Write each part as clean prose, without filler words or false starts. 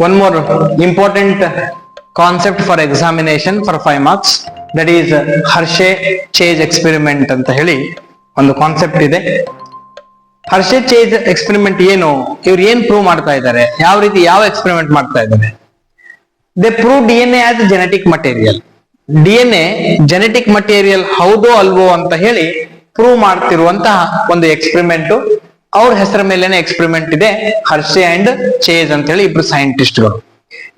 one more important concept for examination for 5 marks, that is Hershey-Chase experiment ಅಂತ ಹೇಳಿ ಒಂದು concept ಇದೆ. Hershey-Chase experiment ಏನು, ಇವ್ರು ಏನ್ ಪ್ರೂವ್ ಮಾಡ್ತಾ ಇದ್ದಾರೆ, ಯಾವ ಎಕ್ಸ್ಪೆರಿಮೆಂಟ್ ಮಾಡ್ತಾ ಇದ್ದಾರೆ? They prove DNA as genetic material. DNA genetic material ಹೌದೋ ಅಲ್ವೋ ಅಂತ ಹೇಳಿ ಪ್ರೂವ್ ಮಾಡ್ತಿರುವಂತಹ ಒಂದು ಎಕ್ಸ್ಪೆರಿಮೆಂಟ್. ಅವ್ರ ಹೆಸರ ಮೇಲೇನೆ ಎಕ್ಸ್ಪೆರಿಮೆಂಟ್ ಇದೆ, ಹರ್ಷೆ ಅಂಡ್ ಚೇಜ್ ಅಂತ ಹೇಳಿ ಇಬ್ರು ಸೈಂಟಿಸ್ಟ್ಗಳು.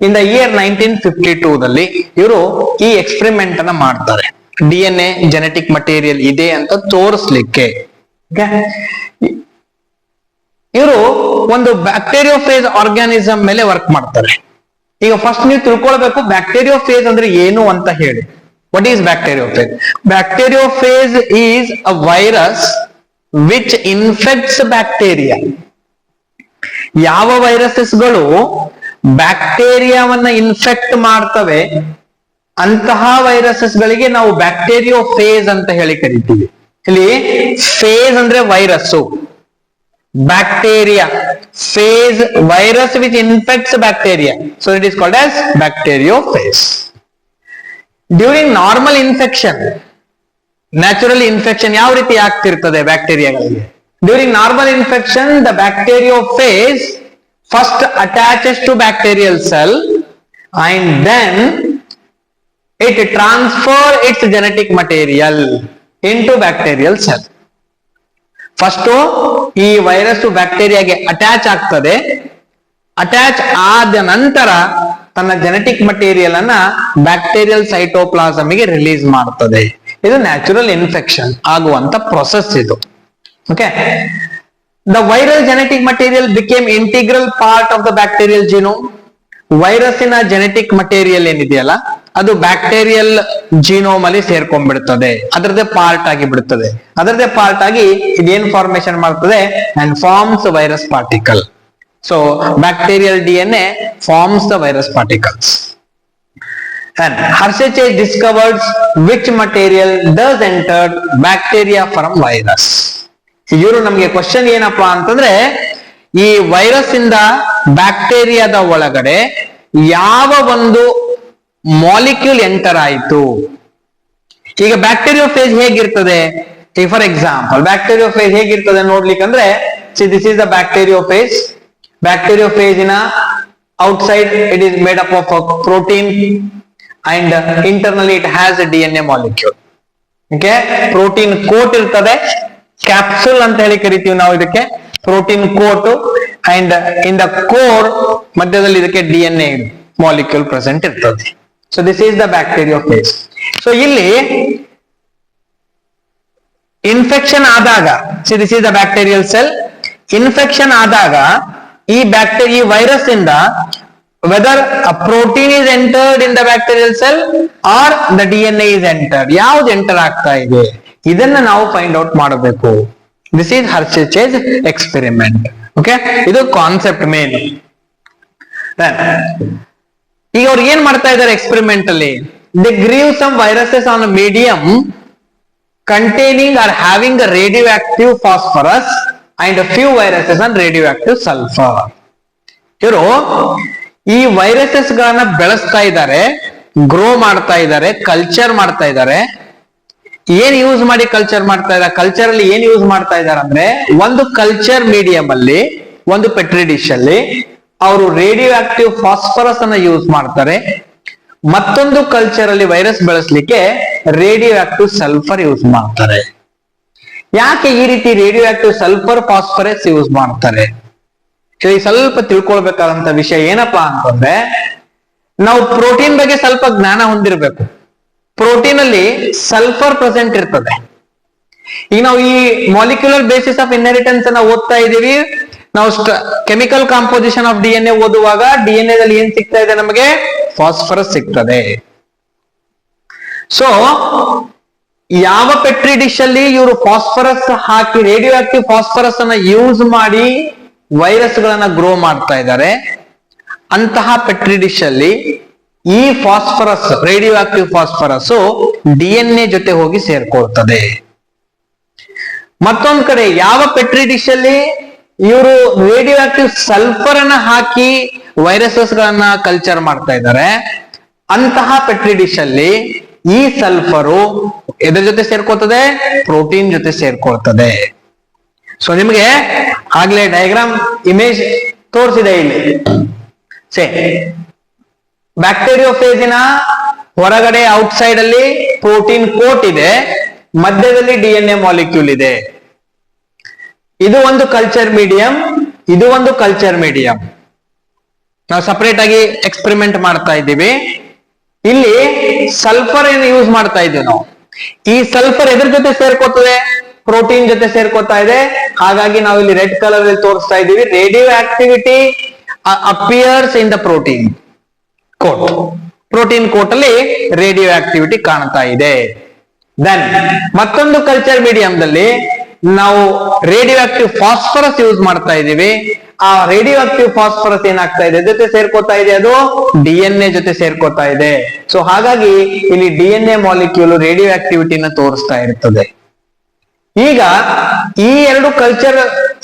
ಇನ್ ದ ಇಯರ್ 1952 ಇವರು ಈ ಎಕ್ಸ್ಪೆರಿಮೆಂಟ್ ಅನ್ನ ಮಾಡ್ತಾರೆ, DNA ಜೆನೆಟಿಕ್ ಮಟೀರಿಯಲ್ ಇದೆ ಅಂತ ತೋರಿಸ್ಲಿಕ್ಕೆ. ಇವರು ಒಂದು ಬ್ಯಾಕ್ಟೀರಿಯೋಫೇಜ್ ಆರ್ಗ್ಯಾನಿಸಮ್ ಮೇಲೆ ವರ್ಕ್ ಮಾಡ್ತಾರೆ. ಈಗ ಫಸ್ಟ್ ನೀವು ತಿಳ್ಕೊಳ್ಬೇಕು ಬ್ಯಾಕ್ಟೀರಿಯೋಫೇಜ್ ಅಂದ್ರೆ ಏನು ಅಂತ ಹೇಳಿ. What is bacteriophage? Bacteriophage is a virus which infects bacteria. ಯಾವ ವೈರಸಸ್ಗಳು ಬ್ಯಾಕ್ಟೀರಿಯಾವನ್ನ ಇನ್ಫೆಕ್ಟ್ ಮಾಡ್ತವೆ ಅಂತಹ ವೈರಸಸ್ಗಳಿಗೆ ನಾವು ಬ್ಯಾಕ್ಟೀರಿಯೋಫೇಜ್ ಅಂತ ಹೇಳಿ ಕರಿತೀವಿ. ಇಲ್ಲಿ ಫೇಜ್ ಅಂದ್ರೆ virus, bacteria, phase virus which infects bacteria, so it is called as bacteriophage. During normal infection, natural infection ಯಾವ ರೀತಿ ಆಗ್ತಿರ್ತದೆ ಬ್ಯಾಕ್ಟೀರಿಯಾಗಳಿಗೆ? During normal infection the bacteriophage first attaches to bacterial cell and then it transfer its genetic material into bacterial cell. First ಈ virus ಬ್ಯಾಕ್ಟೀರಿಯಾಗೆ attach ಆಗ್ತದೆ, attach ಆದ ನಂತರ ತನ್ನ genetic material ಅನ್ನ bacterial ಸೈಟೋಪ್ಲಾಸಮಿಗೆ ರಿಲೀಸ್ ಮಾಡ್ತದೆ. ಇದು ನ್ಯಾಚುರಲ್ ಇನ್ಫೆಕ್ಷನ್ ಆಗುವಂತ ಪ್ರೊಸೆಸ್ ಇದು. Okay, the viral genetic material became integral part of the bacterial genome. ವೈರಸ್ಸಿನ ಜೆನೆಟಿಕ್ ಮಟೀರಿಯಲ್ ಏನಿದೆಯಲ್ಲ ಅದು ಬ್ಯಾಕ್ಟೀರಿಯಲ್ ಜೀನೋಮ್ ಅಲ್ಲಿ ಸೇರ್ಕೊಂಡ್ಬಿಡ್ತದೆ, ಅದರದೇ ಪಾರ್ಟ್ ಆಗಿ ಬಿಡುತ್ತದೆ. ಅದರದೇ ಪಾರ್ಟ್ ಆಗಿ ಇದೇನ್ ಫಾರ್ಮೇಶನ್ ಮಾಡ್ತದೆ and forms virus particle. So bacterial DNA forms the virus particles. And Hershey-Chase discovered which material does enter bacteria from virus. ಇವರು ನಮ್ಗೆ ಕ್ವಶನ್ ಏನಪ್ಪಾ ಅಂತಂದ್ರೆ, ಈ ವೈರಸ್ ಇಂದ ಬ್ಯಾಕ್ಟೀರಿಯಾದ ಒಳಗಡೆ ಯಾವ ಒಂದು ಮಾಲಿಕ್ಯೂಲ್ ಎಂಟರ್ ಆಯ್ತು. ಈಗ ಬ್ಯಾಕ್ಟೀರಿಯೋಫೇಜ್ ಹೇಗಿರ್ತದೆ? ಫಾರ್ ಎಕ್ಸಾಂಪಲ್ ಬ್ಯಾಕ್ಟೀರಿಯೋಫೇಜ್ ಹೇಗಿರ್ತದೆ ನೋಡ್ಲಿಕ್ಕಂದ್ರೆ, ದಿಸ್ ಇಸ್ ದ ಬ್ಯಾಕ್ಟೀರಿಯೋಫೇಜ್. ಬ್ಯಾಕ್ಟೀರಿಯೋಫೇಜಿನ outside it is made up of protein and internally it has a DNA molecule. Okay, protein coat ಇರ್ತದೆ, ಕ್ಯಾಪ್ಸುಲ್ ಅಂತ ಹೇಳಿ ಕರಿತೀವಿ ನಾವು ಇದಕ್ಕೆ, protein coat. And in the core ಮಧ್ಯದಲ್ಲಿ ಇದಕ್ಕೆ DNA ಮಾಲಿಕ್ಯೂಲ್ ಪ್ರೆಸೆಂಟ್ ಇರ್ತದೆ. So this is the bacteriophage. So ಇಲ್ಲಿ ಇನ್ಫೆಕ್ಷನ್ ಆದಾಗ, this is the bacterial cell. Infection ಆದಾಗ ಈ ಬ್ಯಾಕ್ಟೀರಿಯಾ ವೈರಸ್ ಇಂದ whether a protein is entered in the bacterial cell or the DNA is entered, ಯಾವ್ದು enter ಆಗ್ತಾ ಇದೆ ಇದನ್ನ ನಾವು ಫೈಂಡ್ ಔಟ್ ಮಾಡಬೇಕು. This is Hershey-Chase experiment. Okay, ಇದು ಕಾನ್ಸೆಪ್ಟ್ ಮೇನ್. ಈಗ ಅವ್ರು ಏನ್ ಮಾಡ್ತಾ ಇದ್ದಾರೆ ಎಕ್ಸ್ಪೆರಿಮೆಂಟ್ ಅಲ್ಲಿ? They grew some viruses on a medium containing or having a radioactive phosphorus and a few viruses on radioactive sulfur. ಇವರು ಈ ವೈರಸಸ್ ಗಳನ್ನ ಬೆಳೆಸ್ತಾ ಇದ್ದಾರೆ, ಗ್ರೋ ಮಾಡ್ತಾ ಇದ್ದಾರೆ, ಕಲ್ಚರ್ ಮಾಡ್ತಾ ಇದ್ದಾರೆ. ಏನ್ ಯೂಸ್ ಮಾಡಿ ಕಲ್ಚರ್ ಮಾಡ್ತಾ ಇದ್ದಾರೆ? ಕಲ್ಚರ್ ಅಲ್ಲಿ ಏನ್ ಯೂಸ್ ಮಾಡ್ತಾ ಇದ್ದಾರೆ ಅಂದ್ರೆ, ಒಂದು ಕಲ್ಚರ್ ಮೀಡಿಯಂ ಅಲ್ಲಿ, ಒಂದು ಪೆಟ್ರಿ ಡಿಶ್ ಅಲ್ಲಿ ಅವರು ರೇಡಿಯೋ ಆಕ್ಟಿವ್ ಫಾಸ್ಫರಸ್ ಅನ್ನ ಯೂಸ್ ಮಾಡ್ತಾರೆ. ಮತ್ತೊಂದು ಕಲ್ಚರ್ ಅಲ್ಲಿ ವೈರಸ್ ಬೆಳೆಸಲಿಕ್ಕೆ ರೇಡಿಯೋ ಆಕ್ಟಿವ್ ಸಲ್ಫರ್ ಯೂಸ್ ಮಾಡ್ತಾರೆ. ಯಾಕೆ ಈ ರೀತಿ radio active sulphur phosphorus use ಮಾಡ್ತಾರೆ? ಸ್ವಲ್ಪ ತಿಳ್ಕೊಳ್ಬೇಕಾದಂತ ವಿಷಯ ಏನಪ್ಪಾ ಅಂತಂದ್ರೆ, ನಾವು ಪ್ರೋಟೀನ್ ಬಗ್ಗೆ ಸ್ವಲ್ಪ ಜ್ಞಾನ ಹೊಂದಿರಬೇಕು. ಪ್ರೋಟೀನ್ ಅಲ್ಲಿ ಸಲ್ಫರ್ ಪ್ರೆಸೆಂಟ್ ಇರ್ತದೆ. ಈಗ ನಾವು ಈ ಮಾಲಿಕ್ಯುಲರ್ ಬೇಸಿಸ್ ಆಫ್ ಇನ್ಹೆರಿಟೆನ್ಸ್ ಅನ್ನ ಓದ್ತಾ ಇದೀವಿ. ನಾವು ಕೆಮಿಕಲ್ ಕಾಂಪೋಸಿಷನ್ ಆಫ್ DNA ಓದುವಾಗ DNA ದಲ್ಲಿ ಏನ್ ಸಿಗ್ತಾ ಇದೆ ನಮಗೆ? ಫಾಸ್ಫರಸ್ ಸಿಗ್ತದೆ. ಸೊ ಯಾವ ಪೆಟ್ರಿ ಡಿಶ್ ಅಲ್ಲಿ ಇವರು ಫಾಸ್ಫರಸ್ ಹಾಕಿ ರೇಡಿಯೋ ಆಕ್ಟಿವ್ ಫಾಸ್ಫರಸ್ ಅನ್ನ ಯೂಸ್ ಮಾಡಿ ವೈರಸ್ ಗಳನ್ನ ಗ್ರೋ ಮಾಡ್ತಾ ಇದ್ದಾರೆ, ಅಂತಹ ಪೆಟ್ರಿ ಡಿಶ್ ಅಲ್ಲಿ ಈ phosphorus, radio active phosphorus DNA ಜೊತೆ ಹೋಗಿ ಸೇರ್ಕೊಳ್ತದೆ. ಮತ್ತೊಂದ್ ಕಡೆ ಯಾವ ಪೆಟ್ರಿ ಡಿಶ್ ಅಲ್ಲಿ ಇವರು ರೇಡಿಯೋ ಆಕ್ಟಿವ್ ಸಲ್ಫರ್ ಅನ್ನ ಹಾಕಿ ವೈರಸಸ್ ಗಳನ್ನ ಕಲ್ಚರ್ ಮಾಡ್ತಾ ಇದ್ದಾರೆ. ಅಂತಹ ಪೆಟ್ರಿ ಡಿಶ್ ಅಲ್ಲಿ ಈ ಸಲ್ಫರು ಎದ್ರ ಜೊತೆ ಸೇರ್ಕೋತದೆ? ಪ್ರೋಟೀನ್ ಜೊತೆ ಸೇರ್ಕೊಳ್ತದೆ. ಸೊ ನಿಮಗೆ ಆಗ್ಲೇ ಡಯಾಗ್ರಾಮ್ ಇಮೇಜ್ ತೋರಿಸಿದೆ ಇಲ್ಲಿ. ಬ್ಯಾಕ್ಟೀರಿಯೋಫೇಜಿನ ಹೊರಗಡೆ ಔಟ್ಸೈಡ್ ಅಲ್ಲಿ ಪ್ರೋಟೀನ್ ಕೋಟ್ ಇದೆ, ಮಧ್ಯದಲ್ಲಿ ಡಿಎನ್ಎ ಮಾಲಿಕ್ಯೂಲ್ ಇದೆ. ಇದು ಒಂದು ಕಲ್ಚರ್ ಮೀಡಿಯಂ, ಇದು ಒಂದು ಕಲ್ಚರ್ ಮೀಡಿಯಂ. ನಾವು ಸಪರೇಟ್ ಆಗಿ ಎಕ್ಸ್ಪೆರಿಮೆಂಟ್ ಮಾಡ್ತಾ ಇದ್ದೀವಿ. ಇಲ್ಲಿ ಸಲ್ಫರ್ ಏನು ಯೂಸ್ ಮಾಡ್ತಾ ಇದ್ದೀವಿ ನಾವು. ಈ ಸಲ್ಫರ್ ಎದ್ರ ಜೊತೆ ಸೇರ್ಕೋತದೆ? ಪ್ರೋಟೀನ್ ಜೊತೆ ಸೇರ್ಕೋತಾ ಇದೆ. ಹಾಗಾಗಿ ನಾವು ಇಲ್ಲಿ ರೆಡ್ ಕಲರ್ ಅಲ್ಲಿ ತೋರಿಸ್ತಾ ಇದ್ದೀವಿ. Radioactivity appears in the protein coat. Protein coat ಅಲ್ಲಿ ರೇಡಿಯೋ ಆಕ್ಟಿವಿಟಿ ಕಾಣ್ತಾ ಇದೆ. ದೆನ್ ಮತ್ತೊಂದು ಕಲ್ಚರ್ ಮೀಡಿಯಂದಲ್ಲಿ ನಾವು ರೇಡಿಯೋ ಆಕ್ಟಿವ್ ಫಾಸ್ಫರಸ್ ಯೂಸ್ ಮಾಡ್ತಾ ಇದ್ದೀವಿ. ಆ ರೇಡಿಯೋ ಆಕ್ಟಿವ್ ಫಾಸ್ಫರಸ್ ಏನಾಗ್ತಾ ಇದೆ? ಜೊತೆ ಸೇರ್ಕೋತಾ ಇದೆ, ಅದು ಡಿಎನ್ಎ ಜೊತೆ ಸೇರ್ಕೋತಾ ಇದೆ. ಸೊ ಹಾಗಾಗಿ ಇಲ್ಲಿ ಡಿಎನ್ಎ ಮಾಲಿಕ್ಯೂಲ್ ರೇಡಿಯೋ ಆಕ್ಟಿವಿಟಿನ ತೋರಿಸ್ತಾ ಇರ್ತದೆ. ಈಗ ಈ ಎರಡು ಕಲ್ಚರ್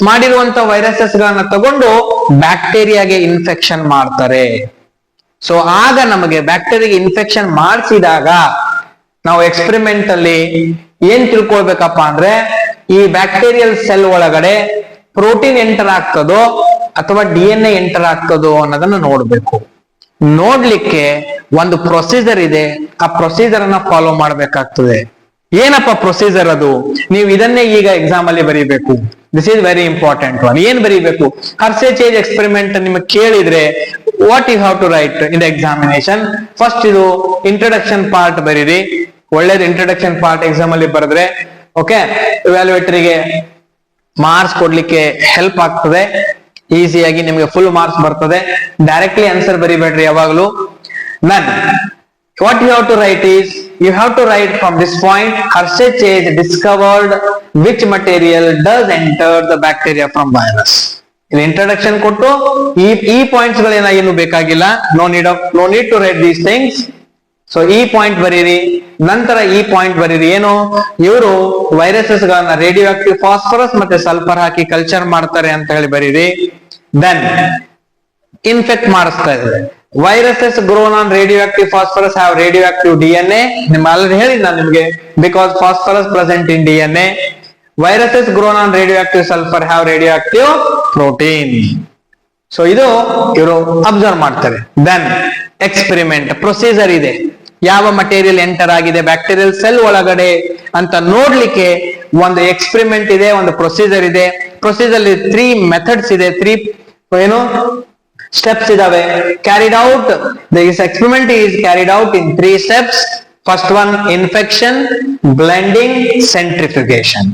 ಮಾಡಿರುವಂತ ವೈರಸಸ್ ಗಳನ್ನ ತಗೊಂಡು ಬ್ಯಾಕ್ಟೀರಿಯಾಗೆ ಇನ್ಫೆಕ್ಷನ್ ಮಾಡ್ತಾರೆ. ಸೊ ಆಗ ನಮಗೆ ಬ್ಯಾಕ್ಟೀರಿಯಾಗೆ ಇನ್ಫೆಕ್ಷನ್ ಮಾಡಿಸಿದಾಗ ನಾವು ಎಕ್ಸ್ಪೆರಿಮೆಂಟ್ ಅಲ್ಲಿ ಏನ್ ತಿಳ್ಕೊಳ್ಬೇಕಪ್ಪ ಅಂದ್ರೆ, ಈ ಬ್ಯಾಕ್ಟೀರಿಯಲ್ ಸೆಲ್ ಒಳಗಡೆ ಪ್ರೋಟೀನ್ ಎಂಟರ್ ಆಗ್ತದೋ ಅಥವಾ ಡಿಎನ್ಎ ಎಂಟರ್ ಆಗ್ತದೋ ಅನ್ನೋದನ್ನ ನೋಡ್ಬೇಕು. ನೋಡ್ಲಿಕ್ಕೆ ಒಂದು ಪ್ರೊಸೀಜರ್ ಇದೆ, ಆ ಪ್ರೊಸೀಜರ್ ಅನ್ನ ಫಾಲೋ ಮಾಡ್ಬೇಕಾಗ್ತದೆ. ಏನಪ್ಪ ಪ್ರೊಸೀಜರ್ ಅದು? ನೀವು ಇದನ್ನೇ ಈಗ ಎಕ್ಸಾಮ್ ಅಲ್ಲಿ ಬರೀಬೇಕು. This is very important one. ಏನ್ ಬರೀಬೇಕು? ಹರ್ಷೆ ಚೇಂಜ್ ಎಕ್ಸ್ಪೆರಿಮೆಂಟ್ ನಿಮಗೆ ಕೇಳಿದ್ರೆ what you have to write in the examination? First ಇದು ಇಂಟ್ರೊಡಕ್ಷನ್ ಪಾರ್ಟ್ ಬರೀರಿ. ಒಳ್ಳೇದು ಇಂಟ್ರೊಡಕ್ಷನ್ ಪಾರ್ಟ್ ಎಕ್ಸಾಮ್ ಅಲ್ಲಿ ಬರೆದ್ರೆ ಓಕೆ, ಇವ್ಯಾಲ್ಯೂಯೇಟರಿಗೆ ಮಾರ್ಕ್ಸ್ ಕೊಡ್ಲಿಕ್ಕೆ ಹೆಲ್ಪ್ ಆಗ್ತದೆ. ಈಸಿಯಾಗಿ ನಿಮಗೆ ಫುಲ್ ಮಾರ್ಕ್ಸ್ ಬರ್ತದೆ. ಡೈರೆಕ್ಟ್ಲಿ ಆನ್ಸರ್ ಬರಿಬೇಡ್ರಿ ಯಾವಾಗಲೂ. ನನ್ what you have to write is, you have to write from this point, Hershey Chase discovered which material does enter the bacteria from virus. ಇಲ್ಲಿ ಇಂಟ್ರೊಡಕ್ಷನ್ ಕೊಟ್ಟು ಈ ಪಾಯಿಂಟ್ಸ್ ಗಳೇನ ಏನು ಬೇಕಾಗಿಲ್ಲ. No need to write these things. So ಈ point ಬರೀರಿ. ನಂತರ ಈ ಪಾಯಿಂಟ್ ಬರೀರಿ. ಏನು? ಇವರು ವೈರಸಸ್ ಗಳನ್ನ ರೇಡಿಯೋ ಆಕ್ಟಿವ್ ಫಾಸ್ಫರಸ್ ಮತ್ತೆ ಸಲ್ಫರ್ ಹಾಕಿ ಕಲ್ಚರ್ ಮಾಡ್ತಾರೆ ಅಂತ ಹೇಳಿ ಬರೀರಿ. ದೆನ್ ಇನ್ಫೆಕ್ಟ್ ಮಾಡಿಸ್ತಾ ಇದ್ದಾರೆ. Viruses grown on radioactive phosphorus have radioactive DNA. ನಿಮ್ಗೆ ಆಲ್ರೆಡಿ ಹೇಳಿದ್ ನಾನು ನಿಮ್ಗೆ, because phosphorus present in DNA. Viruses grown on radioactive sulfur have radioactive protein. So ಇದು ಇವರು ಅಬ್ಸರ್ವ್ ಮಾಡ್ತಾರೆ. ದೆನ್ ಎಕ್ಸ್ಪೆರಿಮೆಂಟ್ ಪ್ರೊಸೀಜರ್ ಇದೆ. ಯಾವ ಮಟೀರಿಯಲ್ ಎಂಟರ್ ಆಗಿದೆ ಬ್ಯಾಕ್ಟೀರಿಯಲ್ ಸೆಲ್ ಒಳಗಡೆ ಅಂತ ನೋಡ್ಲಿಕ್ಕೆ ಒಂದು ಎಕ್ಸ್ಪೆರಿಮೆಂಟ್ ಇದೆ, ಒಂದು ಪ್ರೊಸೀಜರ್ ಇದೆ. ಪ್ರೊಸೀಜರ್ 3 ಮೆಥಡ್ಸ್ ಇದೆ, 3 ಏನು steps idave. Carried out, this experiment is carried out in 3 steps. First one, infection, blending, centrifugation.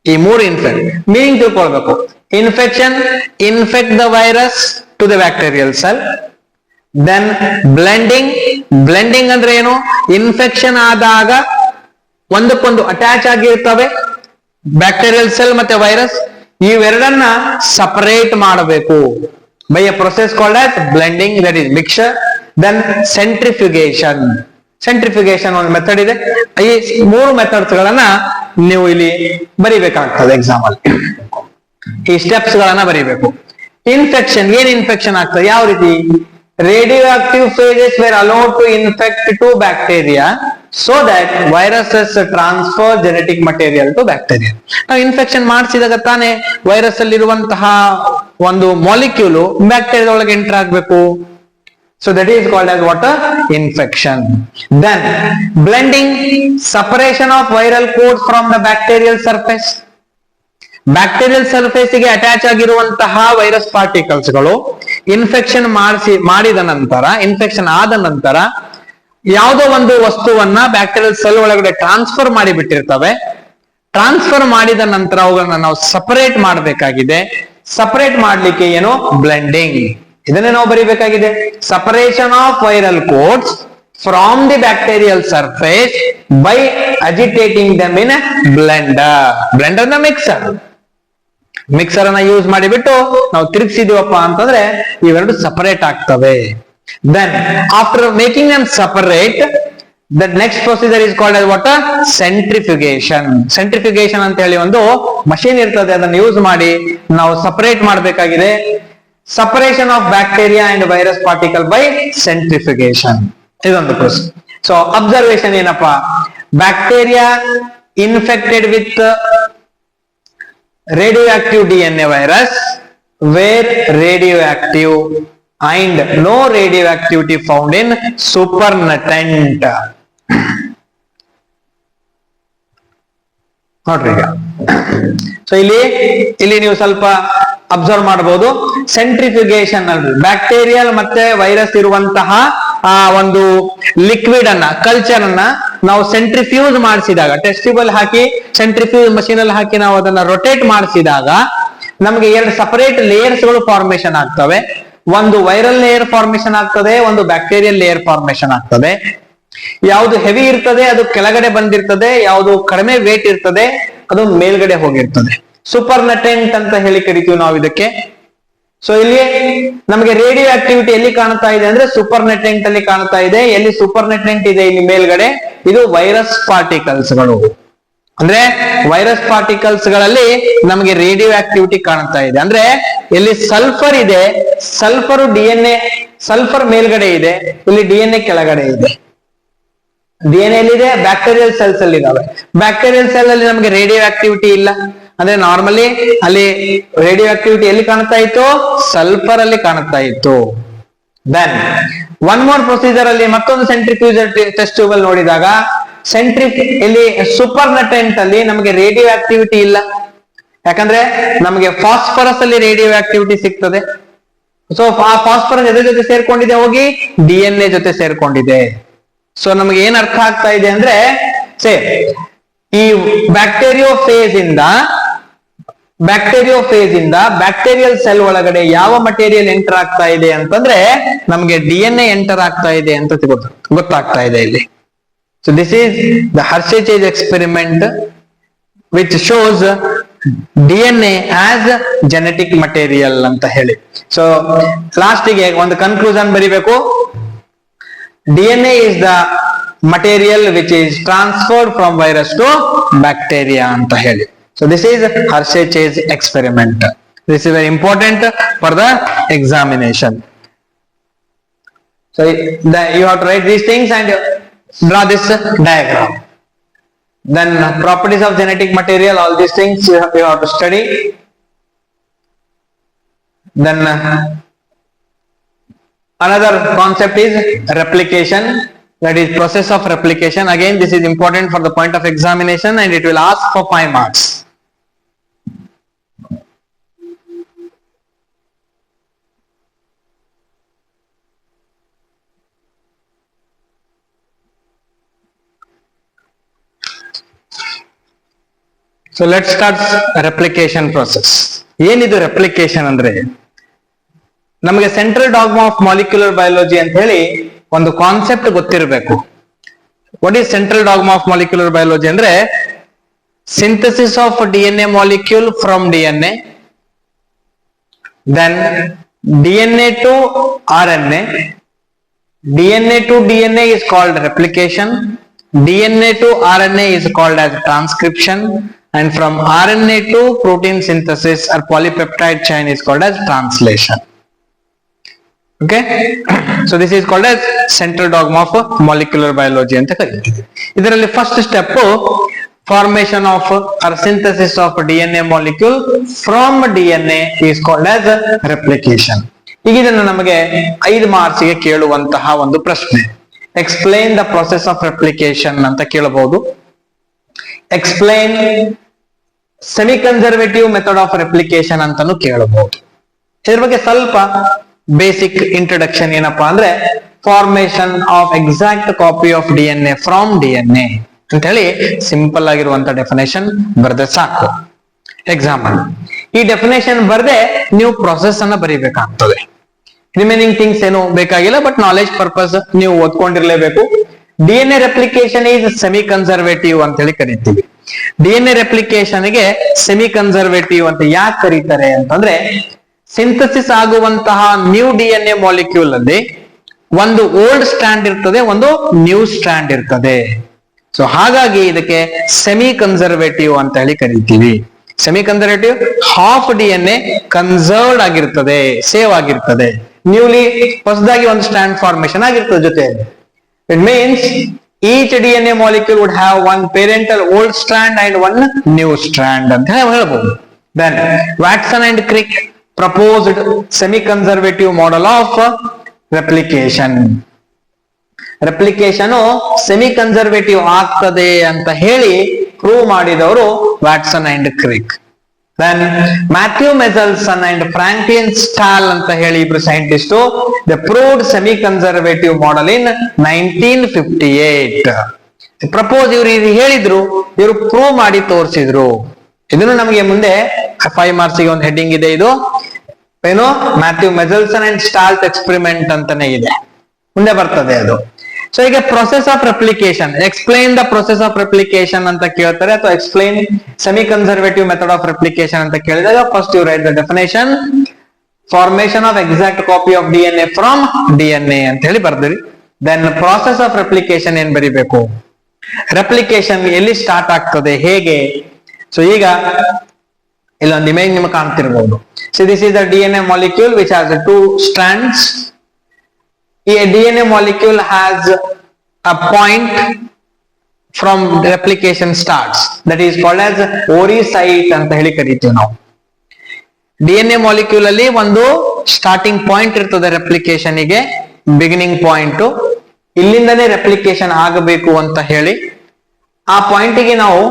ಈ 3 meaning ತಿಳ್ಕೊಳ್ಬೇಕು. Infection, infect the virus to the bacterial cell. Then blending ಅಂದ್ರೆ ಏನು? Infection ಆದಾಗ ಒಂದಕ್ಕೊಂದು attach ಆಗಿರ್ತವೆ bacterial cell ಮತ್ತೆ virus. ಇವೆರಡನ್ನ separate ಮಾಡಬೇಕು by a process called as blending, that is mixture. Then centrifugation ಒಂದು ಮೆಥಡ್ ಇದೆ. ಈ 3 ಮೆಥಡ್ಸ್ ಗಳನ್ನ ನೀವು ಇಲ್ಲಿ ಬರಿಬೇಕಾಗ್ತದೆ ಎಕ್ಸಾಮ್ ಅಲ್ಲಿ. ಈ ಸ್ಟೆಪ್ಸ್ ಗಳನ್ನ ಬರಿಬೇಕು. ಇನ್ಫೆಕ್ಷನ್, ಏನ್ ಇನ್ಫೆಕ್ಷನ್ ಆಗ್ತದೆ? ಯಾವ ರೀತಿ? Radioactive phages were allowed to infect to bacteria so that viruses transfer genetic material to bacteria. ನಾವು ಇನ್ಫೆಕ್ಷನ್ ಮಾಡಿಸಿದಾಗ ತಾನೇ ವೈರಸ್ ಅಲ್ಲಿ ಇರುವಂತಹ ಒಂದು ಮಾಲಿಕ್ಯೂಲ್ ಬ್ಯಾಕ್ಟೀರಿಯಾ ಒಳಗೆ ಎಂಟರ್ ಆಗಬೇಕು. So that is called as what? Infection. Then blending, separation of viral coat from the bacterial surface. Bacterial surface ಗೆ attach ಆಗಿರುವಂತಹ ವೈರಸ್ ಪಾರ್ಟಿಕಲ್ಸ್ ಗಳು ಇನ್ಫೆಕ್ಷನ್ ಮಾಡಿದ ನಂತರ, ಇನ್ಫೆಕ್ಷನ್ ಆದ ನಂತರ ಯಾವುದೋ ಒಂದು ವಸ್ತುವನ್ನ ಬ್ಯಾಕ್ಟೀರಿಯಲ್ ಸೆಲ್ ಒಳಗಡೆ ಟ್ರಾನ್ಸ್ಫರ್ ಮಾಡಿ ಬಿಟ್ಟಿರ್ತವೆ. ಟ್ರಾನ್ಸ್ಫರ್ ಮಾಡಿದ ನಂತರ ಅವುಗಳನ್ನ ನಾವು ಸಪರೇಟ್ ಮಾಡಬೇಕಾಗಿದೆ. ಸಪರೇಟ್ ಮಾಡ್ಲಿಕ್ಕೆ ಏನು? ಬ್ಲೆಂಡಿಂಗ್. ಇದನ್ನೇ ನಾವು ಬರೀಬೇಕಾಗಿದೆ. Separation of viral coats from the bacterial surface by agitating them in blender. Blender ನ ಮಿಕ್ಸರ್ ಅನ್ನ ಯೂಸ್ ಮಾಡಿಬಿಟ್ಟು ನಾವು ತಿರುಗಿಸಿದೀವಪ್ಪ ಅಂತಂದ್ರೆ ಇವೆರಡು ಸಪರೇಟ್ ಆಗ್ತವೆ. Then after making them separate, The next procedure is called as what? Centrifugation. Centrifugation ಅಂತ ಹೇಳಿ ಒಂದು ಮಷೀನ್ ಇರ್ತದೆ, ಅದನ್ನು ಯೂಸ್ ಮಾಡಿ ನಾವು ಸಪರೇಟ್ ಮಾಡಬೇಕಾಗಿದೆ. Separation of bacteria and virus particle by centrifugation, ಇದೊಂದು ಪ್ರೊಸೆಸ್. ಸೊ ಅಬ್ಸರ್ವೇಷನ್ ಏನಪ್ಪಾ, bacteria infected with radioactive DNA virus where radioactive and no radioactivity found in supernatant. ನೋಡ್ರಿ ಈಗ, ಸೊ ಇಲ್ಲಿ ನೀವು ಸ್ವಲ್ಪ ಅಬ್ಸರ್ವ್ ಮಾಡಬಹುದು. ಸೆಂಟ್ರಿಫ್ಯೂಗೇಶನ್ ಅಲ್ಲಿ ಬ್ಯಾಕ್ಟೀರಿಯಲ್ ಮತ್ತೆ ವೈರಸ್ ಇರುವಂತಹ ಆ ಒಂದು ಲಿಕ್ವಿಡ್ ಅನ್ನ, ಕಲ್ಚರ್ ಅನ್ನ ನಾವು ಸೆಂಟ್ರಿಫ್ಯೂಸ್ ಮಾಡಿಸಿದಾಗ, ಟೆಸ್ಟಿಬಲ್ ಹಾಕಿ ಸೆಂಟ್ರಿಫ್ಯೂಸ್ ಮಷೀನ್ ಅಲ್ಲಿ ಹಾಕಿ ನಾವು ಅದನ್ನ ರೊಟೇಟ್ ಮಾಡಿಸಿದಾಗ ನಮಗೆ ಎರಡು ಸಪರೇಟ್ ಲೇಯರ್ಸ್ ಗಳು ಫಾರ್ಮೇಶನ್ ಆಗ್ತವೆ. ಒಂದು ವೈರಲ್ ಲೇಯರ್ ಫಾರ್ಮೇಶನ್ ಆಗ್ತದೆ, ಒಂದು ಬ್ಯಾಕ್ಟೀರಿಯಲ್ ಲೇಯರ್ ಫಾರ್ಮೇಶನ್ ಆಗ್ತದೆ. ಯಾವುದು ಹೆವಿ ಇರ್ತದೆ ಅದು ಕೆಳಗಡೆ ಬಂದಿರ್ತದೆ, ಯಾವುದು ಕಡಿಮೆ ವೇಟ್ ಇರ್ತದೆ ಅದು ಮೇಲ್ಗಡೆ ಹೋಗಿರ್ತದೆ. ಸೂಪರ್ನಟೆಂಟ್ ಅಂತ ಹೇಳಿ ಕರಿತೀವಿ ನಾವು ಇದಕ್ಕೆ. ಸೊ ಇಲ್ಲಿ ನಮಗೆ ರೇಡಿಯೋ ಆಕ್ಟಿವಿಟಿ ಎಲ್ಲಿ ಕಾಣ್ತಾ ಇದೆ ಅಂದ್ರೆ ಸೂಪರ್ನೆಟೆಂಟ್ ಅಲ್ಲಿ ಕಾಣ್ತಾ ಇದೆ. ಎಲ್ಲಿ ಸೂಪರ್ನೆಟೆಂಟ್ ಇದೆ ಇಲ್ಲಿ ಮೇಲ್ಗಡೆ, ಇದು ವೈರಸ್ ಪಾರ್ಟಿಕಲ್ಸ್ ಗಳು. ಅಂದ್ರೆ ವೈರಸ್ ಪಾರ್ಟಿಕಲ್ಸ್ ಗಳಲ್ಲಿ ನಮಗೆ ರೇಡಿಯೋ ಆಕ್ಟಿವಿಟಿ ಕಾಣ್ತಾ ಇದೆ. ಅಂದ್ರೆ ಇಲ್ಲಿ ಸಲ್ಫರ್ ಇದೆ, ಸಲ್ಫರ್ DNA, ಸಲ್ಫರ್ ಮೇಲ್ಗಡೆ ಇದೆ, ಇಲ್ಲಿ DNA ಕೆಳಗಡೆ ಇದೆ. DNA ಎಲ್ಲಿದೆ? ಬ್ಯಾಕ್ಟೀರಿಯಲ್ ಸೆಲ್ಸ್ ಅಲ್ಲಿ ಇದಾವೆ. ಬ್ಯಾಕ್ಟೀರಿಯಲ್ ಸೆಲ್ ಅಲ್ಲಿ ನಮಗೆ ರೇಡಿಯೋ ಆಕ್ಟಿವಿಟಿ ಇಲ್ಲ. ಅಂದ್ರೆ ನಾರ್ಮಲಿ ಅಲ್ಲಿ ರೇಡಿಯೋ ಆಕ್ಟಿವಿಟಿ ಎಲ್ಲಿ ಕಾಣ್ತಾ ಇತ್ತು? ಸಲ್ಫರ್ ಅಲ್ಲಿ ಕಾಣ್ತಾ ಇತ್ತು. ದೆನ್ ಒನ್ ಮೋರ್ ಪ್ರೊಸೀಜರ್ ಅಲ್ಲಿ ಮತ್ತೊಂದು ಸೆಂಟ್ರಿಫ್ಯೂಜರ್ ಟೆಸ್ಟ್ ಟ್ಯೂಬ್ ಅಲ್ಲಿ ನೋಡಿದಾಗ ಇಲ್ಲಿ ಸೂಪರ್ನಟೆಂಟ್ ಅಲ್ಲಿ ನಮಗೆ ರೇಡಿಯೋ ಆಕ್ಟಿವಿಟಿ ಇಲ್ಲ. ಯಾಕಂದ್ರೆ ನಮಗೆ ಫಾಸ್ಫರಸ್ ಅಲ್ಲಿ ರೇಡಿಯೋ ಆಕ್ಟಿವಿಟಿ ಸಿಗ್ತದೆ. ಸೊ ಆ ಫಾಸ್ಫರಸ್ ಎದ್ರ ಜೊತೆ ಸೇರ್ಕೊಂಡಿದೆ? ಹೋಗಿ DNA ಜೊತೆ ಸೇರ್ಕೊಂಡಿದೆ. ಸೊ ನಮಗೆ ಏನ್ ಅರ್ಥ ಆಗ್ತಾ ಇದೆ ಅಂದ್ರೆ, ಈ ಬ್ಯಾಕ್ಟೀರಿಯೋ ಫೇಸ್ ಇಂದ ಬ್ಯಾಕ್ಟೀರಿಯಲ್ ಸೆಲ್ ಒಳಗಡೆ ಯಾವ ಮಟೀರಿಯಲ್ ಎಂಟರ್ ಆಗ್ತಾ ಇದೆ ಅಂತಂದ್ರೆ ನಮಗೆ DNA ಎಂಟರ್ ಆಗ್ತಾ ಇದೆ ಅಂತ ಗೊತ್ತಾಗ್ತಾ ಇದೆ ಇಲ್ಲಿ. So this is the Hershey Chase experiment which shows DNA as genetic material ಅಂತ ಹೇಳಿ. ಸೊ ಲಾಸ್ಟಿಗೆ ಒಂದು ಕನ್ಕ್ಲೂಷನ್ ಬರಿಬೇಕು. DNA is the material which is transferred from virus to bacteria anta heli. So this is Hershey-Chase experiment. This is very important for the examination. So you have to write these things and draw this diagram. Then properties of genetic material, all these things you have to study. Then another concept is replication, that is process of replication. Again, this is important for the point of examination and it will ask for 5 marks. So let's start replication process. ಏನಿದು replication ಅಂದ್ರೆ, ನಮಗೆ central dogma of molecular biology ಅಂತ ಹೇಳಿ ಒಂದು concept ಗೊತ್ತಿರಬೇಕು. What is central dogma of molecular biology ಅಂದ್ರೆ synthesis of DNA molecule from DNA, then DNA to RNA, DNA to DNA is called replication, DNA to RNA is called as transcription, and from RNA to protein synthesis or polypeptide chain is called as translation. Okay, so this is called as central dogma of molecular biology anta ಕರೀತೀವಿ. ಇದರಲ್ಲಿ first step formation of or synthesis of DNA molecule from DNA is called as replication. ಈಗ ಇದನ್ನ ನಮಗೆ 5 marks ಗೆ ಕೇಳುವಂತಹ ಒಂದು ಪ್ರಶ್ನೆ. Explain the process of replication ಅಂತ ಕೇಳಬಹುದು. Explain semi conservative method of replication ಅಂತಾನು ಕೇಳಬಹುದು. ಇದ್ರ ಬಗ್ಗೆ ಸ್ವಲ್ಪ ಬೇಸಿಕ್ ಇಂಟ್ರೊಡಕ್ಷನ್ ಏನಪ್ಪಾ ಅಂದ್ರೆ, formation of exact copy of DNA from DNA ಅಂತ ಹೇಳಿ ಸಿಂಪಲ್ ಆಗಿರುವಂತ ಡೆಫಿನೇಷನ್ ಬರೆದ್ರೆ ಸಾಕು. ಎಕ್ಸಾಂಪಲ್, ಈ ಡೆಫಿನೇಷನ್ ಬರದೆ ನೀವು ಪ್ರೊಸೆಸ್ ಅನ್ನ ಬರೀಬೇಕಾಗ್ತದೆ. ರಿಮೈನಿಂಗ್ ಥಿಂಗ್ಸ್ ಏನು ಬೇಕಾಗಿಲ್ಲ, ಬಟ್ ನಾಲೆಜ್ ಪರ್ಪಸ್ ನೀವು ಓದ್ಕೊಂಡಿರ್ಲೇಬೇಕು. DNA replication is semi conservative ಅಂತ ಹೇಳಿ ಕರಿತೀವಿ. DNA ರೆಪ್ಲಿಕೇಶನ್ ಗೆ ಸೆಮಿ ಕನ್ಸರ್ವೇಟಿವ್ ಅಂತ ಯಾಕೆ ಕರೀತಾರೆ ಅಂತಂದ್ರೆ, ಸಿಂಥಸಿಸ್ ಆಗುವಂತಹ ನ್ಯೂ DNA ಮಾಲಿಕ್ಯೂಲ್ ಅಲ್ಲಿ ಒಂದು ಓಲ್ಡ್ ಸ್ಟ್ರಾಂಡ್ ಇರ್ತದೆ, ಒಂದು ನ್ಯೂ ಸ್ಟ್ರಾಂಡ್ ಇರ್ತದೆ. ಸೊ ಹಾಗಾಗಿ ಇದಕ್ಕೆ ಸೆಮಿ ಕನ್ಸರ್ವೇಟಿವ್ ಅಂತ ಹೇಳಿ ಕರಿತೀವಿ. Semi conservative half DNA conserved ಆಗಿರ್ತದೆ, ಸೇವ್ ಆಗಿರ್ತದೆ. ನ್ಯೂಲಿ ಹೊಸದಾಗಿ ಒಂದು ಸ್ಟ್ರಾಂಡ್ ಫಾರ್ಮೇಶನ್ ಆಗಿರ್ತದೆ ಜೊತೆಯಲ್ಲಿ. It means each DNA molecule would have one parental old strand and one new strand ಅಂತ ಹೇಳ್ಬೋದು. Then Watson and Crick proposed semi-conservative model of replication. Replication semi conservative ಆಗ್ತದೆ ಅಂತ ಹೇಳಿ ಪ್ರೂವ್ ಮಾಡಿದವರು Watson and Crick. Then Matthew Meselson and Franklin Stahl ಅಂತ ಹೇಳಿ ಇಬ್ರು scientist the proved semi conservative model in 1958. Propose ಇವ್ರು ಹೇಳಿದ್ರು, ಇವರು ಪ್ರೂವ್ ಮಾಡಿ ತೋರಿಸಿದ್ರು. ಇದನ್ನು ನಮಗೆ ಮುಂದೆ 5 ಮಾರ್ಕ್ಸ್ ಗೆ ಒಂದು ಹೆಡ್ಡಿಂಗ್ ಇದೆ. ಇದು ಏನು Matthew Meselson and Stahl experiment ಅಂತಾನೆ ಇದೆ, ಮುಂದೆ ಬರ್ತದೆ ಅದು. ಸೊ ಈಗ process of replication, explain the process of replication ಅಂತ ಕೇಳ್ತಾರೆ, ಅಥವಾ explain semi conservative method of replication ಅಂತ ಕೇಳಿದಾಗ first you write the definition, formation of exact copy of DNA from DNA ಅಂತ ಹೇಳಿ ಬರ್ದಿರಿ. ದೆನ್ ಪ್ರೊಸೆಸ್ ಆಫ್ ರೆಪ್ಲಿಕೇಶನ್ ಏನ್ ಬರಿಬೇಕು, ರೆಪ್ಲಿಕೇಶನ್ ಎಲ್ಲಿ ಸ್ಟಾರ್ಟ್ ಆಗ್ತದೆ, ಹೇಗೆ. ಸೊ ಈಗ ಇಲ್ಲೊಂದು ಇಮೇಜ್ ನಿಮ್ಗೆ ಕಾಣ್ತಿರ್ಬೋದು. So this is the DNA molecule which has 2 strands. A DNA molecule has a point from replication starts, that is called as ORI site ಅಂತ ಹೇಳಿ ಕರೀತೀವಿ ನಾವು. DNA molecule ಅಲ್ಲಿ ಒಂದು ಸ್ಟಾರ್ಟಿಂಗ್ ಪಾಯಿಂಟ್ ಇರ್ತದೆ ರೆಪ್ಲಿಕೇಶನ್ ಗೆ, ಬಿಗಿನಿಂಗ್ ಪಾಯಿಂಟ್. ಇಲ್ಲಿಂದನೇ replication ಆಗಬೇಕು ಅಂತ ಹೇಳಿ ಆ ಪಾಯಿಂಟ್ ಗೆ ನಾವು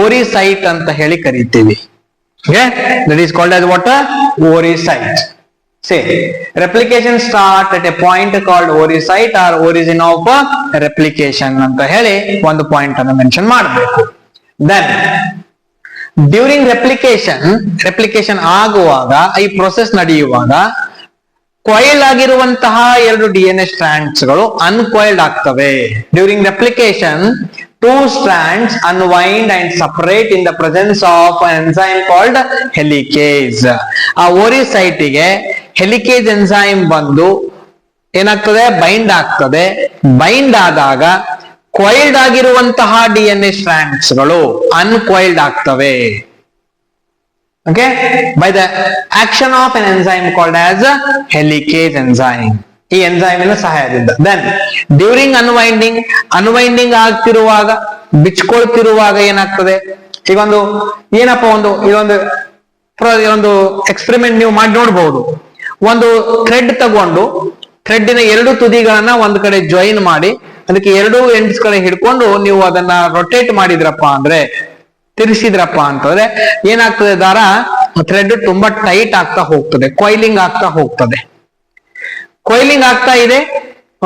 ORI site ಅಂತ ಹೇಳಿ ಕರೀತೀವಿ. Okay, that is called as what? ORI site. Say replication start at a point called ORI site or origin of replication ಅಂತ ಹೇಳಿ ಒಂದು ಪಾಯಿಂಟ್ ಅನ್ನು ಮೆನ್ಷನ್ ಮಾಡಬೇಕು. ದೆನ್ ಡ್ಯೂರಿಂಗ್ ರೆಪ್ಲಿಕೇಶನ್ ಆಗುವಾಗ, ಈ ಪ್ರೊಸೆಸ್ ನಡೆಯುವಾಗ ಕೊಯ್ಲ್ ಆಗಿರುವಂತಹ 2 DNA ಸ್ಟ್ರಾಂಡ್ಸ್ ಗಳು ಅನ್ಕೊಯ್ಲ್ಡ್ ಆಗ್ತವೆ. During replication 2 strands unwind and separate in the presence of an enzyme called helicase. ಆ ORI site ಗೆ ಹೆಲಿಕೇಜ್ ಎನ್ಸೈಮ್ ಬಂದು ಏನಾಗ್ತದೆ, ಬೈಂಡ್ ಆಗ್ತದೆ. ಬೈಂಡ್ ಆದಾಗ ಕೊಯ್ಲ್ಡ್ ಆಗಿರುವಂತಹ DNA ಸ್ಟ್ರಾಂಡ್ಸ್ ಗಳು ಅನ್ಕೊಯ್ಲ್ಡ್ ಆಗ್ತವೆ. Okay, by the action of an enzyme called as helicase enzyme. ಈ ಎನ್ಸೈಮಿನ ಸಹಾಯದಿಂದ. ದೆನ್ ಡ್ಯೂರಿಂಗ್ ಅನ್ವೈಂಡಿಂಗ್ ಆಗ್ತಿರುವಾಗ, ಬಿಚ್ಕೊಳ್ತಿರುವಾಗ ಏನಾಗ್ತದೆ, ಈಗ ಒಂದು ಏನಪ್ಪ ಇದೊಂದು ಎಕ್ಸ್ಪೆರಿಮೆಂಟ್ ನೀವು ಮಾಡಿ ನೋಡ್ಬಹುದು. ಒಂದು ಥ್ರೆಡ್ ತಗೊಂಡು ಥ್ರೆಡ್ಡಿನ 2 ತುದಿಗಳನ್ನ ಒಂದ್ ಕಡೆ ಜಾಯಿನ್ ಮಾಡಿ ಅದಕ್ಕೆ 2 ಎಂಡ್ಸ್ ಕಡೆ ಹಿಡ್ಕೊಂಡು ನೀವು ಅದನ್ನ ರೊಟೇಟ್ ಮಾಡಿದ್ರಪ್ಪ ಅಂದ್ರೆ, ತಿರ್ಸಿದ್ರಪ್ಪ ಅಂತಂದ್ರೆ ಏನಾಗ್ತದೆ, ದಾರ ಥ್ರೆಡ್ ತುಂಬಾ ಟೈಟ್ ಆಗ್ತಾ ಹೋಗ್ತದೆ, ಕೊಯ್ಲಿಂಗ್ ಆಗ್ತಾ ಹೋಗ್ತದೆ. ಕೊಯ್ಲಿಂಗ್ ಆಗ್ತಾ ಇದೆ.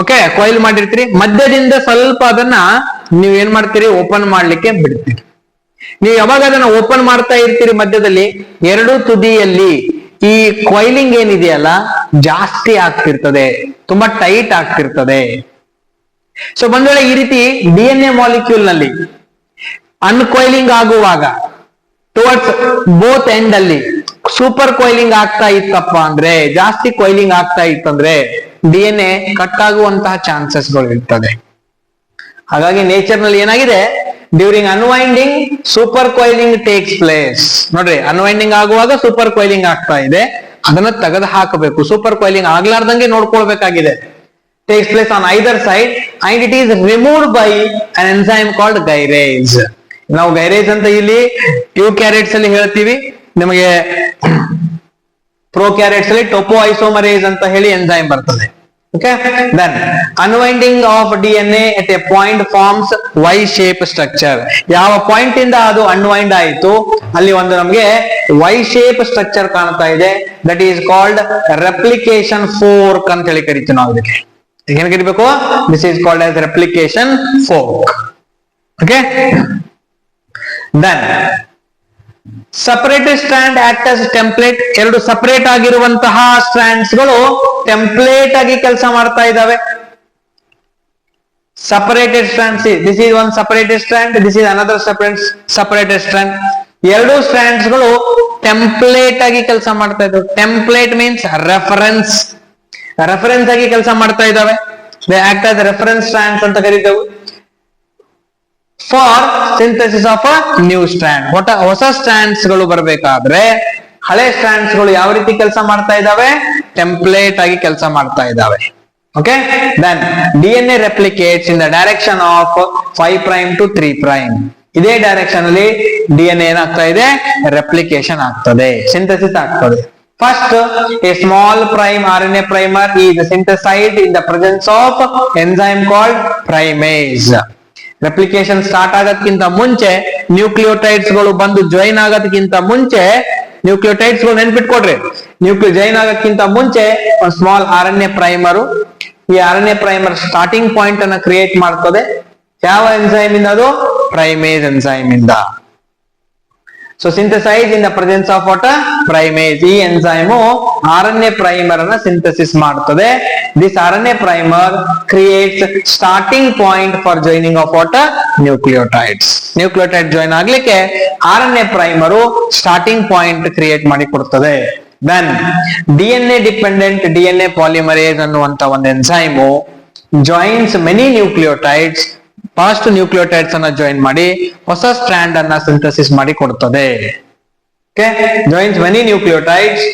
ಓಕೆ, ಕೊಯ್ಲ್ ಮಾಡಿರ್ತೀರಿ, ಮಧ್ಯದಿಂದ ಸ್ವಲ್ಪ ಅದನ್ನ ನೀವ್ ಏನ್ ಮಾಡ್ತೀರಿ, ಓಪನ್ ಮಾಡ್ಲಿಕ್ಕೆ ಬಿಡ್ತೀರಿ. ನೀವು ಯಾವಾಗ ಅದನ್ನ ಓಪನ್ ಮಾಡ್ತಾ ಇರ್ತೀರಿ, ಮಧ್ಯದಲ್ಲಿ 2 ತುದಿಯಲ್ಲಿ ಈ ಕೊಯ್ಲಿಂಗ್ ಏನಿದೆಯಲ್ಲ ಜಾಸ್ತಿ ಆಗ್ತಿರ್ತದೆ, ತುಂಬಾ ಟೈಟ್ ಆಗ್ತಿರ್ತದೆ. ಸೊ ಒಂದ್ ವೇಳೆ ಈ ರೀತಿ DNA ಮಾಲಿಕ್ಯೂಲ್ ನಲ್ಲಿ ಅನ್ಕೊಯ್ಲಿಂಗ್ ಆಗುವಾಗ ಟುವರ್ಡ್ಸ್ ಬೋತ್ ಎಂಡ್ ಅಲ್ಲಿ ಸೂಪರ್ ಕೊಯ್ಲಿಂಗ್ ಆಗ್ತಾ ಇತ್ತಪ್ಪ ಅಂದ್ರೆ, ಜಾಸ್ತಿ ಕೊಯ್ಲಿಂಗ್ ಆಗ್ತಾ ಇತ್ತಂದ್ರೆ DNA ಕಟ್ ಆಗುವಂತಹ ಚಾನ್ಸಸ್ಗಳು ಇರ್ತದೆ. ಹಾಗಾಗಿ ನೇಚರ್ ನಲ್ಲಿ ಏನಾಗಿದೆ, during unwinding super coiling takes place. ನೋಡ್ರಿ, ಅನ್ವೈಂಡಿಂಗ್ ಆಗುವಾಗ ಸೂಪರ್ ಕೊಯ್ಲಿಂಗ್ ಆಗ್ತಾ ಇದೆ, ಅದನ್ನ ತೆಗೆದು ಹಾಕಬೇಕು. ಸೂಪರ್ ಕೊಯ್ಲಿಂಗ್ ಆಗ್ಲಾರ್ದಂಗೆ ನೋಡ್ಕೊಳ್ಬೇಕಾಗಿದೆ. Takes place on either side and it is removed by an enzyme called gyrase. ನಾವು ಗೈರೇಜ್ ಅಂತ ಇಲ್ಲಿ ಯೂಕ್ಯಾರಿಯೋಟ್ಸ್ ಅಲ್ಲಿ ಹೇಳ್ತೀವಿ, ನಿಮಗೆ ಪ್ರೋಕ್ಯಾರಿಯೋಟ್ಸ್ ಅಲ್ಲಿ ಟೊಪೊಐಸೋಮರೇಸ್ ಅಂತ ಹೇಳಿ ಎನ್ಸೈಮ್ ಬರ್ತದೆ. Okay, then unwinding of DNA at a point forms Y-shape structure. ಯಾವ ಪಾಯಿಂಟ್ ಇಂದ ಅದು ಅನ್ವೈಂಡ್ ಆಯಿತು ಅಲ್ಲಿ ಒಂದು ನಮಗೆ Y-shape ಸ್ಟ್ರಕ್ಚರ್ ಕಾಣ್ತಾ ಇದೆ. That is called replication fork ಅಂತ ಹೇಳಿ ಕರಿತೀವಿ ನಾವು ಇದಕ್ಕೆ. ಏನ್ ಕರಿಬೇಕು? This is called as replication fork. Okay, then separated strand act as template. 2 separate ಆಗಿರುವಂತಹ ಸ್ಟ್ರಾಂಡ್ಸ್ ಗಳು ಟೆಂಪ್ಲೇಟ್ ಆಗಿ ಕೆಲಸ ಮಾಡ್ತಾ ಇದ್ದಾವೆ. Separated strands, this is one separated strand, this is another separated strand. 2 strands ಗಳು ಟೆಂಪ್ಲೇಟ್ ಆಗಿ ಕೆಲಸ ಮಾಡ್ತಾ ಇದ್ದಾವೆ. ಟೆಂಪ್ಲೇಟ್ ಮೀನ್ಸ್ ರೆಫರೆನ್ಸ್ ಆಗಿ ಕೆಲಸ ಮಾಡ್ತಾ ಇದ್ದಾವೆ. They act as reference strands ಅಂತ ಕರೀತೇವೆ for synthesis of a new strand. ಹೊಸ ಸ್ಟ್ರಾಂಡ್ಸ್ ಗಳು ಬರಬೇಕಾದ್ರೆ ಹಳೆ ಸ್ಟ್ರಾಂಡ್ಸ್ ಗಳು ಯಾವ ರೀತಿ ಕೆಲಸ ಮಾಡ್ತಾ ಇದಾವೆ? ಟೆಂಪ್ಲೇಟ್ ಆಗಿ ಕೆಲಸ ಮಾಡ್ತಾ ಇದಾವೆ. Okay, then DNA replicates in the direction of 5' to 3'. ಇದೇ ಡೈರೆಕ್ಷನ್ ಅಲ್ಲಿ DNA ಏನಾಗ್ತಾ ಇದೆ? ರೆಪ್ಲಿಕೇಶನ್ ಆಗ್ತದೆ, ಸಿಂಥಸಿಸ್ ಆಗ್ತದೆ. First, a small prime RNA primer is synthesized in the presence of enzyme called primase. Replication start ಆಗೋದಕ್ಕಿಂತ ಮುಂಚೆ, ನ್ಯೂಕ್ಲಿಯೋಟೈಡ್ಸ್ ಗಳು ಬಂದು ಜಾಯಿನ್ ಆಗೋದಕ್ಕಿಂತ ಮುಂಚೆ, ನ್ಯೂಕ್ಲಿಯೋಟೈಡ್ಸ್ ಗಳು ನೆನ್ಪಿಟ್ಕೊಡ್ರಿ, ಜಾಯಿನ್ ಆಗೋದಕ್ಕಿಂತ ಮುಂಚೆ ಒಂದು ಸ್ಮಾಲ್ RNA ಪ್ರೈಮರು, ಈ RNA ಪ್ರೈಮರ್ ಸ್ಟಾರ್ಟಿಂಗ್ ಪಾಯಿಂಟ್ ಅನ್ನ ಕ್ರಿಯೇಟ್ ಮಾಡ್ತದೆ. ಯಾವ ಎಂಜೈಮ್ ಇಂದ? ಅದು ಪ್ರೈಮೇಸ್ ಎಂಜೈಮ್ ಇಂದ. So synthesize in the presence of what? Primase. ಈ ಎಂಜೈಮು RNA ಪ್ರೈಮರ್ ಅನ್ನ ಸಿಂಥಸಿಸ್ ಮಾಡ್ತದೆ. This RNA primer creates starting point for joining of what? Nucleotides. Nucleotide join ಆಗ್ಲಿಕ್ಕೆ RNA primer starting point create ಮಾಡಿ ಕೊಡ್ತದೆ. Then DNA dependent DNA polymerase ಅನ್ನುವಂತ ಒಂದು enzyme joins many nucleotides, fast nucleotides ಅನ್ನ join ಮಾಡಿ ಹೊಸ strand ಅನ್ನ synthesis ಮಾಡಿ ಕೊಡ್ತದೆ. Okay, joins many nucleotides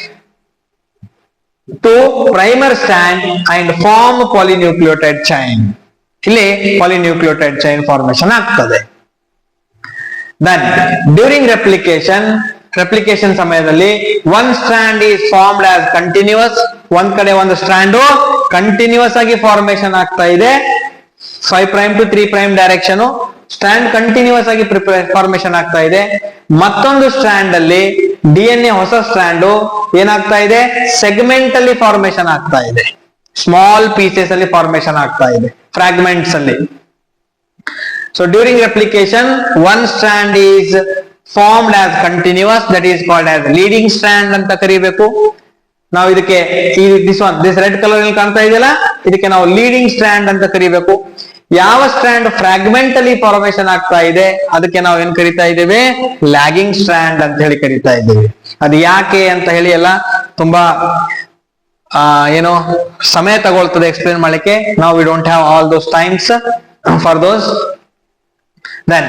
to primer strand and form polynucleotide chain. ಇಲ್ಲಿ ಪಾಲಿನ್ಯೂಕ್ಲಿಯೋಟೈಡ್ ಚೈನ್ ಫಾರ್ಮೇಶನ್ ಆಗ್ತದೆ. ದೆನ್ ಡ್ಯೂರಿಂಗ್ ರೆಪ್ಲಿಕೇಶನ್ ಸಮಯದಲ್ಲಿ one strand is formed as continuous. ಒಂದ್ ಕಡೆ ಒಂದು ಸ್ಟ್ರಾಂಡ್ ಕಂಟಿನ್ಯೂಸ್ ಆಗಿ ಫಾರ್ಮೇಶನ್ ಆಗ್ತಾ ಇದೆ, 5' to 3' ಡೈರೆಕ್ಷನ್. ಸ್ಟ್ರಾಂಡ್ ಕಂಟಿನ್ಯೂಸ್ ಆಗಿ ಫಾರ್ಮೇಶನ್ ಆಗ್ತಾ ಇದೆ. ಮತ್ತೊಂದು ಸ್ಟ್ರಾಂಡ್ ಅಲ್ಲಿ DNA ಹೊಸ ಸ್ಟ್ರಾಂಡ್ ಏನಾಗ್ತಾ ಇದೆ? ಸೆಗ್ಮೆಂಟ್ ಅಲ್ಲಿ ಫಾರ್ಮೇಶನ್ ಆಗ್ತಾ ಇದೆ, ಸ್ಮಾಲ್ ಪೀಸಸ್ ಅಲ್ಲಿ ಫಾರ್ಮೇಶನ್ ಆಗ್ತಾ ಇದೆ, ಫ್ರಾಗ್ಮೆಂಟ್ಸ್ ಅಲ್ಲಿ. So during replication one strand is formed as continuous, that is called as leading strand ಅಂತ ಕರಿಬೇಕು ನಾವು. ಇದಕ್ಕೆ ದಿಸ್ ರೆಡ್ ಕಲರ್ ಅಲ್ಲಿ ಕಾಣ್ತಾ ಇದೆಯಲ್ಲ, ಇದಕ್ಕೆ ನಾವು ಲೀಡಿಂಗ್ ಸ್ಟ್ರಾಂಡ್ ಅಂತ ಕರಿಬೇಕು. ಯಾವ ಸ್ಟ್ರಾಂಡ್ ಫ್ರಾಗ್ಮೆಂಟ್ ಅಲ್ಲಿ ಫಾರ್ಮೇಶನ್ ಆಗ್ತಾ ಇದೆ ಅದಕ್ಕೆ ನಾವು ಏನ್ ಕರಿತಾ ಇದ್ದೇವೆ? ಲ್ಯಾಗಿಂಗ್ ಸ್ಟ್ರಾಂಡ್ ಅಂತ ಹೇಳಿ ಕರಿತಾ ಇದ್ದೇವೆ. ಅದು ಯಾಕೆ ಅಂತ ಹೇಳಿ ಎಲ್ಲ ತುಂಬಾ ಏನೋ ಸಮಯ ತಗೊಳ್ತದೆ ಎಕ್ಸ್ಪ್ಲೇನ್ ಮಾಡ್ಲಿಕ್ಕೆ. ನಾವು we don't have all those times for those. Then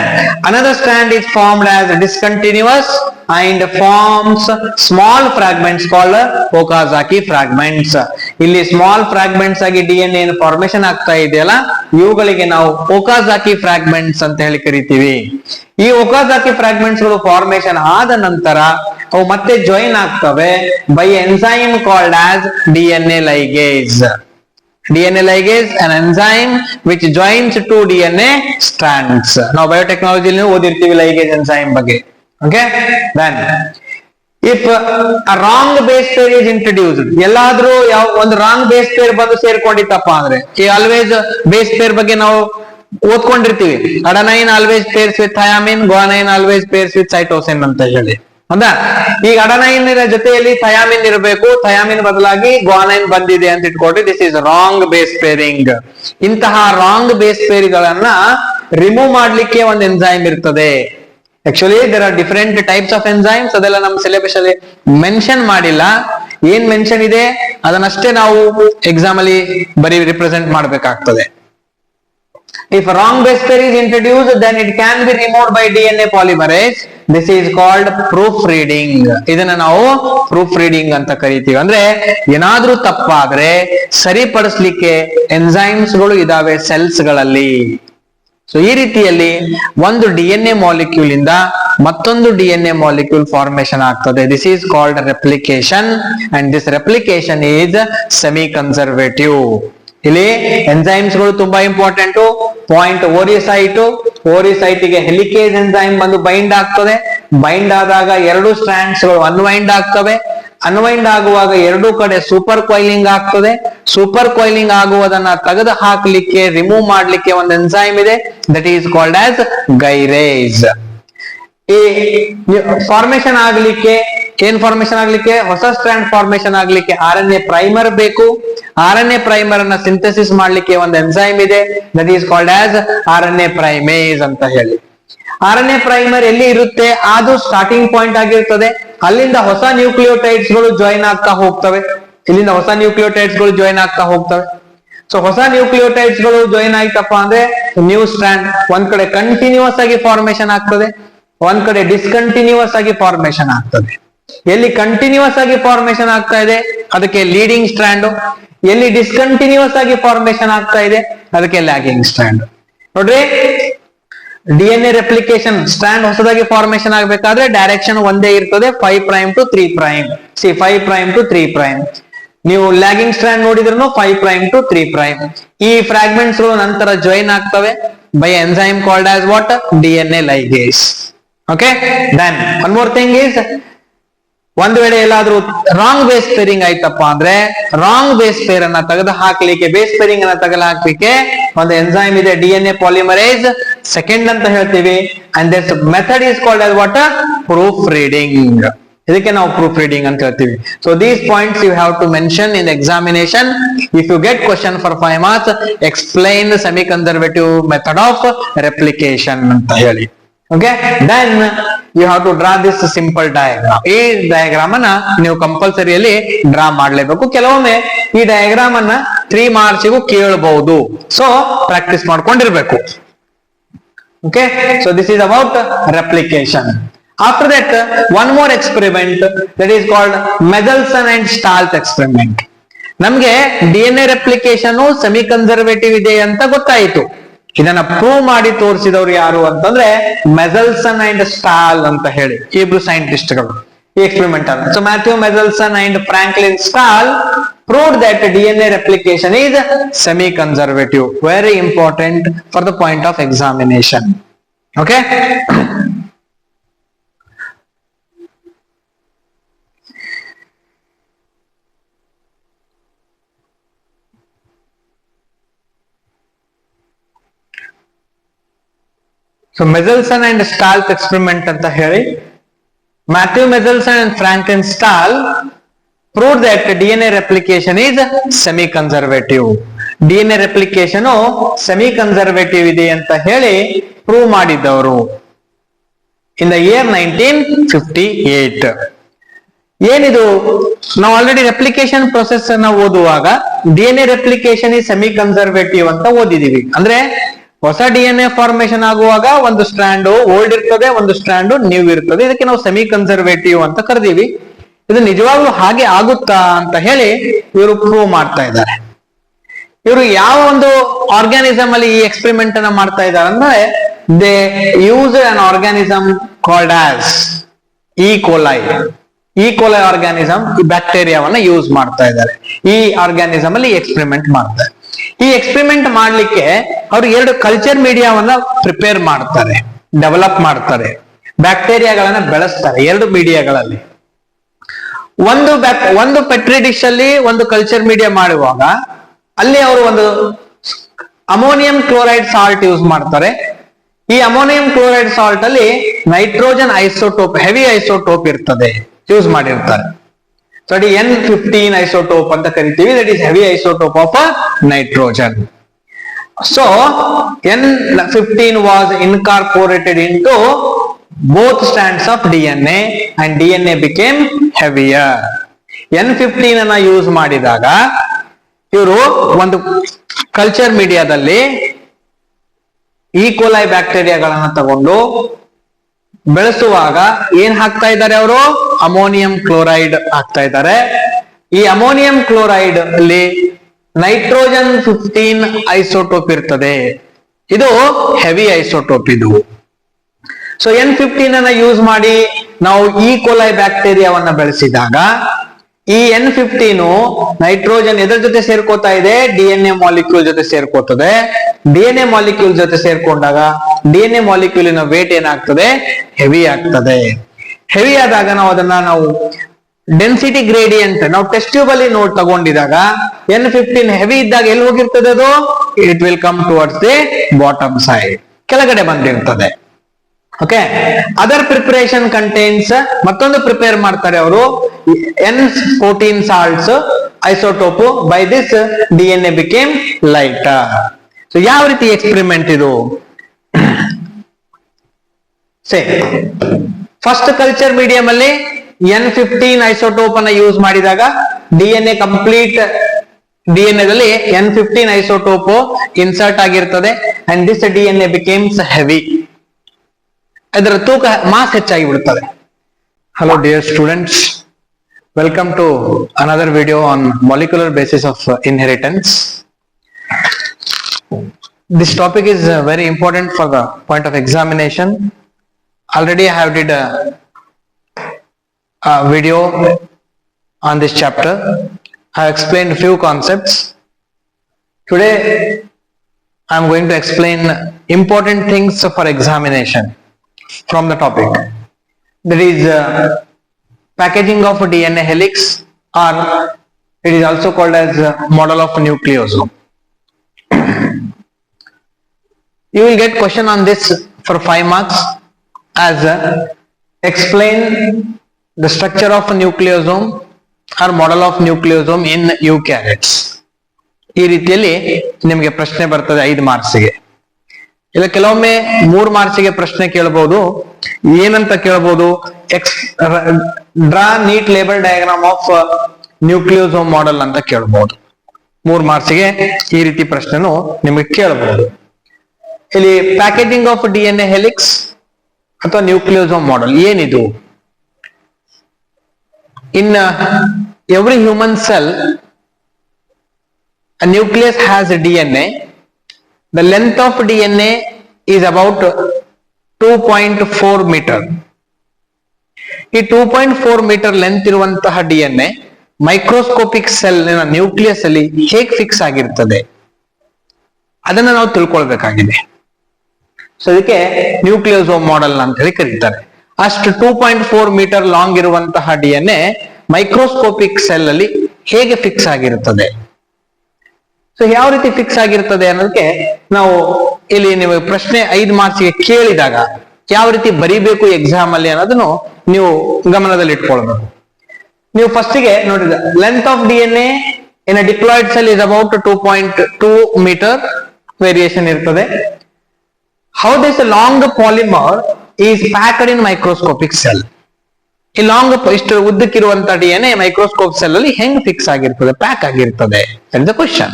another strand is formed as discontinuous and forms small fragments called Okazaki fragments. ಇಲ್ಲಿ ಸ್ಮಾಲ್ ಫ್ರಾಗ್ಮೆಂಟ್ಸ್ ಆಗಿ DNA ಫಾರ್ಮೇಶನ್ ಆಗ್ತಾ ಇದೆಯಲ್ಲ, ಇವುಗಳಿಗೆ ನಾವು Okazaki fragments ಅಂತ ಹೇಳಿ ಕರಿತೀವಿ. ಈ Okazaki fragments ಗಳು ಫಾರ್ಮೇಶನ್ ಆದ ನಂತರ ಅವು ಮತ್ತೆ ಜಾಯಿನ್ ಆಗ್ತವೆ by enzyme called as DNA ligase. DNA ligase, an enzyme which joins two DNA strands. ನಾವು ಬಯೋಟೆಕ್ನಾಲಜಿ ಓದಿರ್ತೀವಿ ligase enzyme ಬಗ್ಗೆ. Okay, then if a wrong base pair is introduced, ಎಲ್ಲಾದ್ರೂ ಒಂದು ರಾಂಗ್ ಬೇಸ್ ಪೇರ್ ಬಂದು ಸೇರ್ಕೊಂಡಿತ್ತಪ್ಪ ಅಂದ್ರೆ, ಈ always base pair ಬಗ್ಗೆ ನಾವು ಓದ್ಕೊಂಡಿರ್ತೀವಿ. Adenine always pairs with thymine, guanine always pairs with cytosine ಅಂತ ಹೇಳಿ. ಹೌದಾ? ಈಗ ಅಡನೈನ್ ಜೊತೆಯಲ್ಲಿ ಥಯಾಮಿನ್ ಇರಬೇಕು, ಥಯಾಮಿನ್ ಬದಲಾಗಿ ಗ್ವಾನೈನ್ ಬಂದಿದೆ ಅಂತ ಇಟ್ಕೊಡ್ರಿ. This is wrong base pairing. ಇಂತಹ ರಾಂಗ್ ಬೇಸ್ ಪೇರ್ಗಳನ್ನ ರಿಮೂವ್ ಮಾಡ್ಲಿಕ್ಕೆ ಒಂದು ಎಂಜೈಮ್ ಇರ್ತದೆ. Actually there are different types of enzymes. ಅದೆಲ್ಲ ನಮ್ಮ ಸಿಲೆಬಸ್ ಅಲ್ಲಿ ಮೆನ್ಷನ್ ಮಾಡಿಲ್ಲ. ಏನ್ ಮೆನ್ಷನ್ ಇದೆ ಅದನ್ನಷ್ಟೇ ನಾವು ಎಕ್ಸಾಮ್ ಅಲ್ಲಿ ಬರೀ ರಿಪ್ರೆಸೆಂಟ್ ಮಾಡ್ಬೇಕಾಗ್ತದೆ. If a wrong base pair is introduced, then it can be removed by DNA polymerase. This is called proofreading. ಇದನ್ನ ನಾವು proofreading ಅಂತ ಕರಿತೀವಿ. ಅಂದ್ರೆ ಏನಾದ್ರೂ ತಪ್ಪಾದ್ರೆ ಸರಿಪಡಿಸ್ಲಿಕ್ಕೆ ಎಂಜೈಮ್ಸ್ ಗಳು ಇದಾವೆ ಸೆಲ್ಸ್ ಗಳಲ್ಲಿ. ಸೊ ಈ ರೀತಿಯಲ್ಲಿ ಒಂದು DNA ಮಾಲಿಕ್ಯೂಲ್ ಇಂದ ಮತ್ತೊಂದು DNA ಮಾಲಿಕ್ಯೂಲ್ ಫಾರ್ಮೇಶನ್ ಆಗ್ತದೆ. This is called replication and this replication is semi conservative. ಇಲ್ಲಿ ಎಂಜೈಮ್ಸ್ ಗಳು ತುಂಬಾ ಇಂಪಾರ್ಟೆಂಟ್. ಪಾಯಿಂಟ್ ಓರಿಸೈಟ್ ಗೆ ಹೆಲಿಕೇಸ್ ಎಂಜೈಮ್ ಬಂದು ಬೈಂಡ್ ಆಗ್ತದೆ. ಬೈಂಡ್ ಆದಾಗ ಎರಡು ಸ್ಟ್ರಾಂಡ್ಸ್ ಗಳು ಅನ್ವೈಂಡ್ ಆಗ್ತವೆ. ಅನ್ವೈಂಡ್ ಆಗುವಾಗ ಎರಡೂ ಕಡೆ ಸೂಪರ್ ಕೊಯ್ಲಿಂಗ್ ಆಗ್ತದೆ. ಸೂಪರ್ ಕೊಯ್ಲಿಂಗ್ ಆಗುವುದನ್ನ ತೆಗೆದು ಹಾಕ್ಲಿಕ್ಕೆ, ರಿಮೂವ್ ಮಾಡ್ಲಿಕ್ಕೆ ಒಂದು ಎಂಜೈಮ್ ಇದೆ, ದಟ್ ಈಸ್ ಕಾಲ್ಡ್ ಆಸ್ ಗೈರೇಸ್. ಈ ಫಾರ್ಮೇಶನ್ ಆಗ್ಲಿಕ್ಕೆ ಹೊಸ ಸ್ಟ್ರಾಂಡ್ ಫಾರ್ಮೇಶನ್ ಆಗ್ಲಿಕ್ಕೆ RNA ಪ್ರೈಮರ್ ಬೇಕು. RNA ಪ್ರೈಮರ್ ಅನ್ನ ಸಿಂಥಸಿಸ್ ಮಾಡ್ಲಿಕ್ಕೆ ಒಂದು ಎಂಜೈಮ್ ಇದೆ, that is called as RNA primase ಅಂತ ಹೇಳಿ. RNA ಪ್ರೈಮರ್ ಎಲ್ಲಿ ಇರುತ್ತೆ? ಅದು ಸ್ಟಾರ್ಟಿಂಗ್ ಪಾಯಿಂಟ್ ಆಗಿರ್ತದೆ. ಅಲ್ಲಿಂದ ಹೊಸ ನ್ಯೂಕ್ಲಿಯೋಟೈಡ್ಸ್ ಗಳು ಜಾಯಿನ್ ಆಗ್ತಾ ಹೋಗ್ತವೆ. ಸೊ ಹೊಸ ನ್ಯೂಕ್ಲಿಯೋಟೈಡ್ಸ್ ಗಳು ಜಾಯಿನ್ ಆಯ್ತಪ್ಪ ಅಂದ್ರೆ ನ್ಯೂ ಸ್ಟ್ರಾಂಡ್ ಒಂದ್ ಕಡೆ ಕಂಟಿನ್ಯೂಸ್ ಆಗಿ ಫಾರ್ಮೇಶನ್ ಆಗ್ತದೆ, ಒಂದ್ ಕಡೆ ಡಿಸ್ಕಂಟಿನ್ಯೂಸ್ ಆಗಿ ಫಾರ್ಮೇಶನ್ ಆಗ್ತದೆ. ಎಲ್ಲಿ ಕಂಟಿನ್ಯೂಸ್ ಆಗಿ ಫಾರ್ಮೇಶನ್ ಆಗ್ತಾ ಇದೆ ಅದಕ್ಕೆ ಲೀಡಿಂಗ್ ಸ್ಟ್ರಾಂಡ್, ಎಲ್ಲಿ ಡಿಸ್ಕಂಟಿನ್ಯೂಸ್ ಆಗಿ ಫಾರ್ಮೇಶನ್ ಆಗ್ತಾ ಇದೆ ಅದಕ್ಕೆ ಲ್ಯಾಗಿಂಗ್ ಸ್ಟ್ರಾಂಡ್. ನೋಡ್ರಿ, ಡಿಎನ್ಎ ರೆಪ್ಲಿಕೇಶನ್ ಸ್ಟ್ರಾಂಡ್ ಹೊಸದಾಗಿ ಫಾರ್ಮೇಶನ್ ಆಗಬೇಕಾದ್ರೆ ಡೈರೆಕ್ಷನ್ ಒಂದೇ ಇರ್ತದೆ, 5' to 3'. C 5' to 3'. ನೀವು ಲ್ಯಾಗಿಂಗ್ ಸ್ಟ್ರಾಂಡ್ ನೋಡಿದ್ರು 5' to 3'. ಈ ಫ್ರಾಗ್ಮೆಂಟ್ಸ್ ನಂತರ ಜಾಯಿನ್ ಆಗ್ತವೆ by enzyme called as what? DNA ligase. Okay, then one more thing is, ಒಂದ್ ವೇಳೆ ಎಲ್ಲಾದ್ರೂ ರಾಂಗ್ ಬೇಸ್ ಪೇರಿಂಗ್ ಆಯ್ತಪ್ಪ ಅಂದ್ರೆ ರಾಂಗ್ ಬೇಸ್ ಪೇರ್ ಅನ್ನ ತೆಗೆದು ಹಾಕ್ಲಿಕ್ಕೆ, ಬೇಸ್ ಪೇರಿಂಗ್ ಅನ್ನ ತೆಗೆದು ಹಾಕ್ಲಿಕ್ಕೆ ಒಂದು ಎಂಜೈಮ್ ಇದೆ, ಡಿಎನ್ಎ ಪಾಲಿಮರೇಸ್ ಸೆಕೆಂಡ್ ಅಂತ ಹೇಳ್ತೀವಿ. And this method is called as what? Proofreading. ಇದಕ್ಕೆ ನಾವು ಪ್ರೂಫ್ ರೀಡಿಂಗ್ ಅಂತ ಹೇಳ್ತೀವಿ. So these points you have to mention in examination. If you get question for 5 marks, explain semi conservative method of replication ಅಂತ ಹೇಳಿ. Okay, then you have to draw this simple diagram. ಈ diagram ಅನ್ನ ನೀವು ಕಂಪಲ್ಸರಿಯಲ್ಲಿ draw ಮಾಡ್ಲೇಬೇಕು. ಕೆಲವೊಮ್ಮೆ ಈ diagram ಅನ್ನ 3 marks ಕೇಳಬಹುದು. ಸೊ ಪ್ರಾಕ್ಟೀಸ್ ಮಾಡ್ಕೊಂಡಿರ್ಬೇಕು. Okay, so this is about replication. After that, one more experiment that is called Mendelssohn and Stahls experiment. ನಮ್ಗೆ ಡಿಎನ್ಎ ರೆಪ್ಲಿಕೇಶನ್ ಸೆಮಿ ಕನ್ಸರ್ವೇಟಿವ್ ಇದೆ ಅಂತ ಗೊತ್ತಾಯಿತು. ಇದನ್ನ ಪ್ರೂವ್ ಮಾಡಿ ತೋರಿಸಿದವರು ಯಾರು ಅಂತಂದ್ರೆ ಮೆಂಡೆಲ್ಸನ್ ಅಂಡ್ ಸ್ಟಾಲ್ ಅಂತ ಹೇಳಿ ಇಬ್ರು ಸೈಂಟಿಸ್ಟ್ಗಳು ಈ ಎಕ್ಸ್ಪೆರಿಮೆಂಟ್ ಅನ್ನು. So Matthew Mendelson and Franklin Stahl proved that DNA replication is semi-conservative. Very important for the point of examination. Okay. So Mendelssohn and Stahls experiment anta heli, Matthew Mendelssohn and Franklin Stahl proved that DNA replication is semi-conservative. DNA replication semi-conservative ide anta heli prove ಮಾಡಿದವರು in the year 1958. ಏನಿದು, ನಾವು already replication process ಅನ್ನ ಓದುವಾಗ DNA replication ಈ semi conservative ಅಂತ ಓದಿದೀವಿ. ಅಂದ್ರೆ ಹೊಸ DNA formation ಆಗುವಾಗ ಒಂದು ಸ್ಟ್ರಾಂಡ್ ಓಲ್ಡ್ ಇರ್ತದೆ, ಒಂದು ಸ್ಟ್ರಾಂಡ್ ನ್ಯೂ ಇರ್ತದೆ. ಇದಕ್ಕೆ ನಾವು ಸೆಮಿ ಕನ್ಸರ್ವೇಟಿವ್ ಅಂತ ಕರೆದೀವಿ. ಇದು ನಿಜವಾಗ್ಲೂ ಹಾಗೆ ಆಗುತ್ತಾ ಅಂತ ಹೇಳಿ ಇವರು ಪ್ರೂವ್ ಮಾಡ್ತಾ ಇದ್ದಾರೆ. ಇವರು ಯಾವ ಒಂದು ಆರ್ಗ್ಯಾನಿಸಮ್ ಅಲ್ಲಿ ಈ ಎಕ್ಸ್ಪೆರಿಮೆಂಟ್ ಅನ್ನ ಮಾಡ್ತಾ ಇದ್ದಾರೆ ಅಂದ್ರೆ they use an organism called as ಈ ಕೋಲೈ. ಈ ಕೋಲೈ ಆರ್ಗ್ಯಾನಿಸಮ್, ಈ ಬ್ಯಾಕ್ಟೀರಿಯಾವನ್ನ ಯೂಸ್ ಮಾಡ್ತಾ ಇದ್ದಾರೆ. ಈ ಆರ್ಗ್ಯಾನಿಸಮ್ ಅಲ್ಲಿ ಎಕ್ಸ್ಪೆರಿಮೆಂಟ್ ಮಾಡ್ತಾರೆ. ಈ ಎಕ್ಸ್ಪೆರಿಮೆಂಟ್ ಮಾಡ್ಲಿಕ್ಕೆ ಅವರು 2 ಕಲ್ಚರ್ ಮೀಡಿಯಾವನ್ನ ಪ್ರಿಪೇರ್ ಮಾಡ್ತಾರೆ, ಡೆವಲಪ್ ಮಾಡ್ತಾರೆ, ಬ್ಯಾಕ್ಟೀರಿಯಾಗಳನ್ನ ಬೆಳೆಸ್ತಾರೆ 2 ಮೀಡಿಯಾಗಳಲ್ಲಿ. ಒಂದು ಪೆಟ್ರಿ ಡಿಶ್ ಅಲ್ಲಿ ಒಂದು ಕಲ್ಚರ್ ಮೀಡಿಯಾ ಮಾಡುವಾಗ ಅಲ್ಲಿ ಅವರು ಒಂದು ಅಮೋನಿಯಂ ಕ್ಲೋರೈಡ್ ಸಾಲ್ಟ್ ಯೂಸ್ ಮಾಡ್ತಾರೆ. ಈ ಅಮೋನಿಯಂ ಕ್ಲೋರೈಡ್ ಸಾಲ್ಟ್ ಅಲ್ಲಿ ನೈಟ್ರೋಜನ್ ಐಸೋಟೋಪ್, ಹೆವಿ ಐಸೋಟೋಪ್ ಇರ್ತದೆ, ಯೂಸ್ ಮಾಡಿರ್ತಾರೆ. ಸೊ ಅದು N15 ಐಸೋಟೋಪ್ ಅಂತ ಕರಿತೀವಿ. That is heavy isotope of nitrogen. So N15 was incorporated into both strands of DNA and DNA became heavier. N15 ಅನ್ನ use ಮಾಡಿದಾಗ ಇವರು ಒಂದು ಕಲ್ಚರ್ ಮೀಡಿಯಾದಲ್ಲಿ ಈ ಕೋಲೈ ಬ್ಯಾಕ್ಟೀರಿಯಾಗಳನ್ನ ತಗೊಂಡು ಬೆಳೆಸುವಾಗ ಏನ್ ಹಾಕ್ತಾ ಇದ್ದಾರೆ ಅವರು? ಅಮೋನಿಯಂ ಕ್ಲೋರೈಡ್ ಹಾಕ್ತಾ ಇದ್ದಾರೆ. ಈ ಅಮೋನಿಯಂ ಕ್ಲೋರೈಡ್ ಅಲ್ಲಿ ನೈಟ್ರೋಜನ್ 15 ಐಸೋಟೋಪ್ ಇರ್ತದೆ. ಇದು ಹೆವಿ ಐಸೋಟೋಪ್ ಇದು. ಸೊ N15 ಅನ್ನ ಯೂಸ್ ಮಾಡಿ ನಾವು ಈ ಕೋಲೈ ಬ್ಯಾಕ್ಟೀರಿಯಾವನ್ನ ಬೆಳೆಸಿದಾಗ ಈ N15 ನೈಟ್ರೋಜನ್ ಎದ್ರ ಜೊತೆ ಸೇರ್ಕೋತಾ ಇದೆ? ಡಿಎನ್ಎ ಮಾಲಿಕ್ಯೂಲ್ ಜೊತೆ ಸೇರ್ಕೋತದೆ. ಡಿಎನ್ಎ ಮಾಲಿಕ್ಯೂಲ್ ಜೊತೆ ಸೇರ್ಕೊಂಡಾಗ ಡಿಎನ್ಎ ಮಾಲಿಕ್ಯೂಲಿನ ವೇಟ್ ಏನಾಗ್ತದೆ? ಹೆವಿ ಆಗ್ತದೆ. ಹೆವಿ ಆದಾಗ ನಾವು ಡೆನ್ಸಿಟಿ ಗ್ರೇಡಿಯಂಟ್ ನಾವು ಟೆಸ್ಟ್ ಟ್ಯೂಬ್ ಅಲ್ಲಿ ತಗೊಂಡಿದಾಗ N15 ಹೆವಿ ಇದ್ದಾಗ ಎಲ್ಲಿ ಹೋಗಿರ್ತದೆ ಅದು? It will come towards the bottom side, ಕೆಳಗಡೆ ಬಂದಿರ್ತದೆ. ಓಕೆ, ಅದರ್ ಪ್ರಿಪರೇಷನ್ ಕಂಟೈನ್ಸ್, ಮತ್ತೊಂದು ಪ್ರಿಪೇರ್ ಮಾಡ್ತಾರೆ ಅವರು N14 salts isotope. By this DNA became lighter. So ಯಾವ ರೀತಿ ಎಕ್ಸ್ಪೆರಿಮೆಂಟ್ ಇದು? ಫಸ್ಟ್ ಕಲ್ಚರ್ ಮೀಡಿಯಂ ಅಲ್ಲಿ N15 ಐಸೋಟೋಪ್ ಅನ್ನ ಯೂಸ್ ಮಾಡಿದಾಗ ಡಿಎನ್ಎ ಕಂಪ್ಲೀಟ್ DNA ದಲ್ಲಿ N15 ಐಸೋಟೋಪ್ ಇನ್ಸರ್ಟ್ ಆಗಿರ್ತದೆ and this DNA becomes heavy. ಇದರ ತೂಕ ಮಾಸ್ ಹೆಚ್ಚಾಗಿ ಬಿಡುತ್ತದೆ. Hello dear students, welcome to another video on molecular basis of inheritance. This topic is very important for the point of examination. Already I have did a video on this chapter. I have explained few concepts. Today I am going to explain important things for examination from the topic. That is packaging of DNA helix, or it is also called as model of nucleosome. You will get question on this for 5 marks as explain the structure of a nucleosome or model of nucleosome in eukaryotes. ಈ ರೀತಿಯಲ್ಲಿ ನಿಮಗೆ ಪ್ರಶ್ನೆ ಬರ್ತದೆ 5 ಮಾರ್ಕ್ಸ್ಗೆ. ಇಲ್ಲ ಕೆಲವೊಮ್ಮೆ 3 ಮಾರ್ಕ್ಸ್ಗೆ ಪ್ರಶ್ನೆ ಕೇಳಬಹುದು. ಏನಂತ ಕೇಳಬಹುದು? Draw neat label diagram of nucleosome model ಅಂತ ಕೇಳಬಹುದು. 3 ಮಾರ್ಕ್ಸ್ಗೆ ಈ ರೀತಿ ಪ್ರಶ್ನೆನು ನಿಮಗೆ ಕೇಳಬಹುದು. ಇಲ್ಲಿ ಪ್ಯಾಕೇಜಿಂಗ್ ಆಫ್ DNA ಹೆಲಿಕ್ಸ್ ಅಥವಾ ನ್ಯೂಕ್ಲಿಯೋಸೋಮ್ ಮಾಡೆಲ್ ಏನಿದು? In every human cell, a nucleus has a DNA. The length of DNA is about 2.4 meter. ಈ 2.4 meter ಲೆಂತ್ ಇರುವಂತಹ DNA ಮೈಕ್ರೋಸ್ಕೋಪಿಕ್ ಸೆಲ್ ನ್ಯೂಕ್ಲಿಯಸ್ ಅಲ್ಲಿ ಹೇಗೆ ಫಿಕ್ಸ್ ಆಗಿರ್ತದೆ ಅದನ್ನ ನಾವು ತಿಳ್ಕೊಳ್ಬೇಕಾಗಿದೆ. ಸೊ ಇದಕ್ಕೆ ನ್ಯೂಕ್ಲಿಯೋಸೋಮ್ ಮಾಡೆಲ್ ಅಂತ ಹೇಳಿ ಕರೀತಾರೆ. ಅಷ್ಟು 2.4 ಮೀಟರ್ ಲಾಂಗ್ ಇರುವಂತಹ DNA ಮೈಕ್ರೋಸ್ಕೋಪಿಕ್ ಸೆಲ್ ಅಲ್ಲಿ ಹೇಗೆ ಫಿಕ್ಸ್ ಆಗಿರುತ್ತದೆ. ಸೊ ಯಾವ ರೀತಿ ಫಿಕ್ಸ್ ಆಗಿರ್ತದೆ ಅನ್ನೋದಕ್ಕೆ ನಾವು ಇಲ್ಲಿ ನೀವು ಪ್ರಶ್ನೆ 5 ಮಾರ್ಕ್ಸ್ಗೆ ಕೇಳಿದಾಗ ಯಾವ ರೀತಿ ಬರೀಬೇಕು ಎಕ್ಸಾಮ್ ಅಲ್ಲಿ ಅನ್ನೋದನ್ನು ನೀವು ಗಮನದಲ್ಲಿ ಇಟ್ಕೊಳ್ಬೇಕು. ನೀವು ಫಸ್ಟಿಗೆ ನೋಡಿದ length of DNA in a diploid cell is about 2.2 meter variation ಇರ್ತದೆ. How this long polymer is packed in microscopic cell. ಈ ಲಾಂಗ್ ಇಷ್ಟು ಉದ್ದಕ್ಕಿರುವಂತಹ DNA ಮೈಕ್ರೋಸ್ಕೋಪ್ ಸೆಲ್ ಅಲ್ಲಿ ಹೆಂಗ್ ಫಿಕ್ಸ್ ಆಗಿರ್ತದೆ, ಪ್ಯಾಕ್ ಆಗಿರ್ತದೆ that is the question.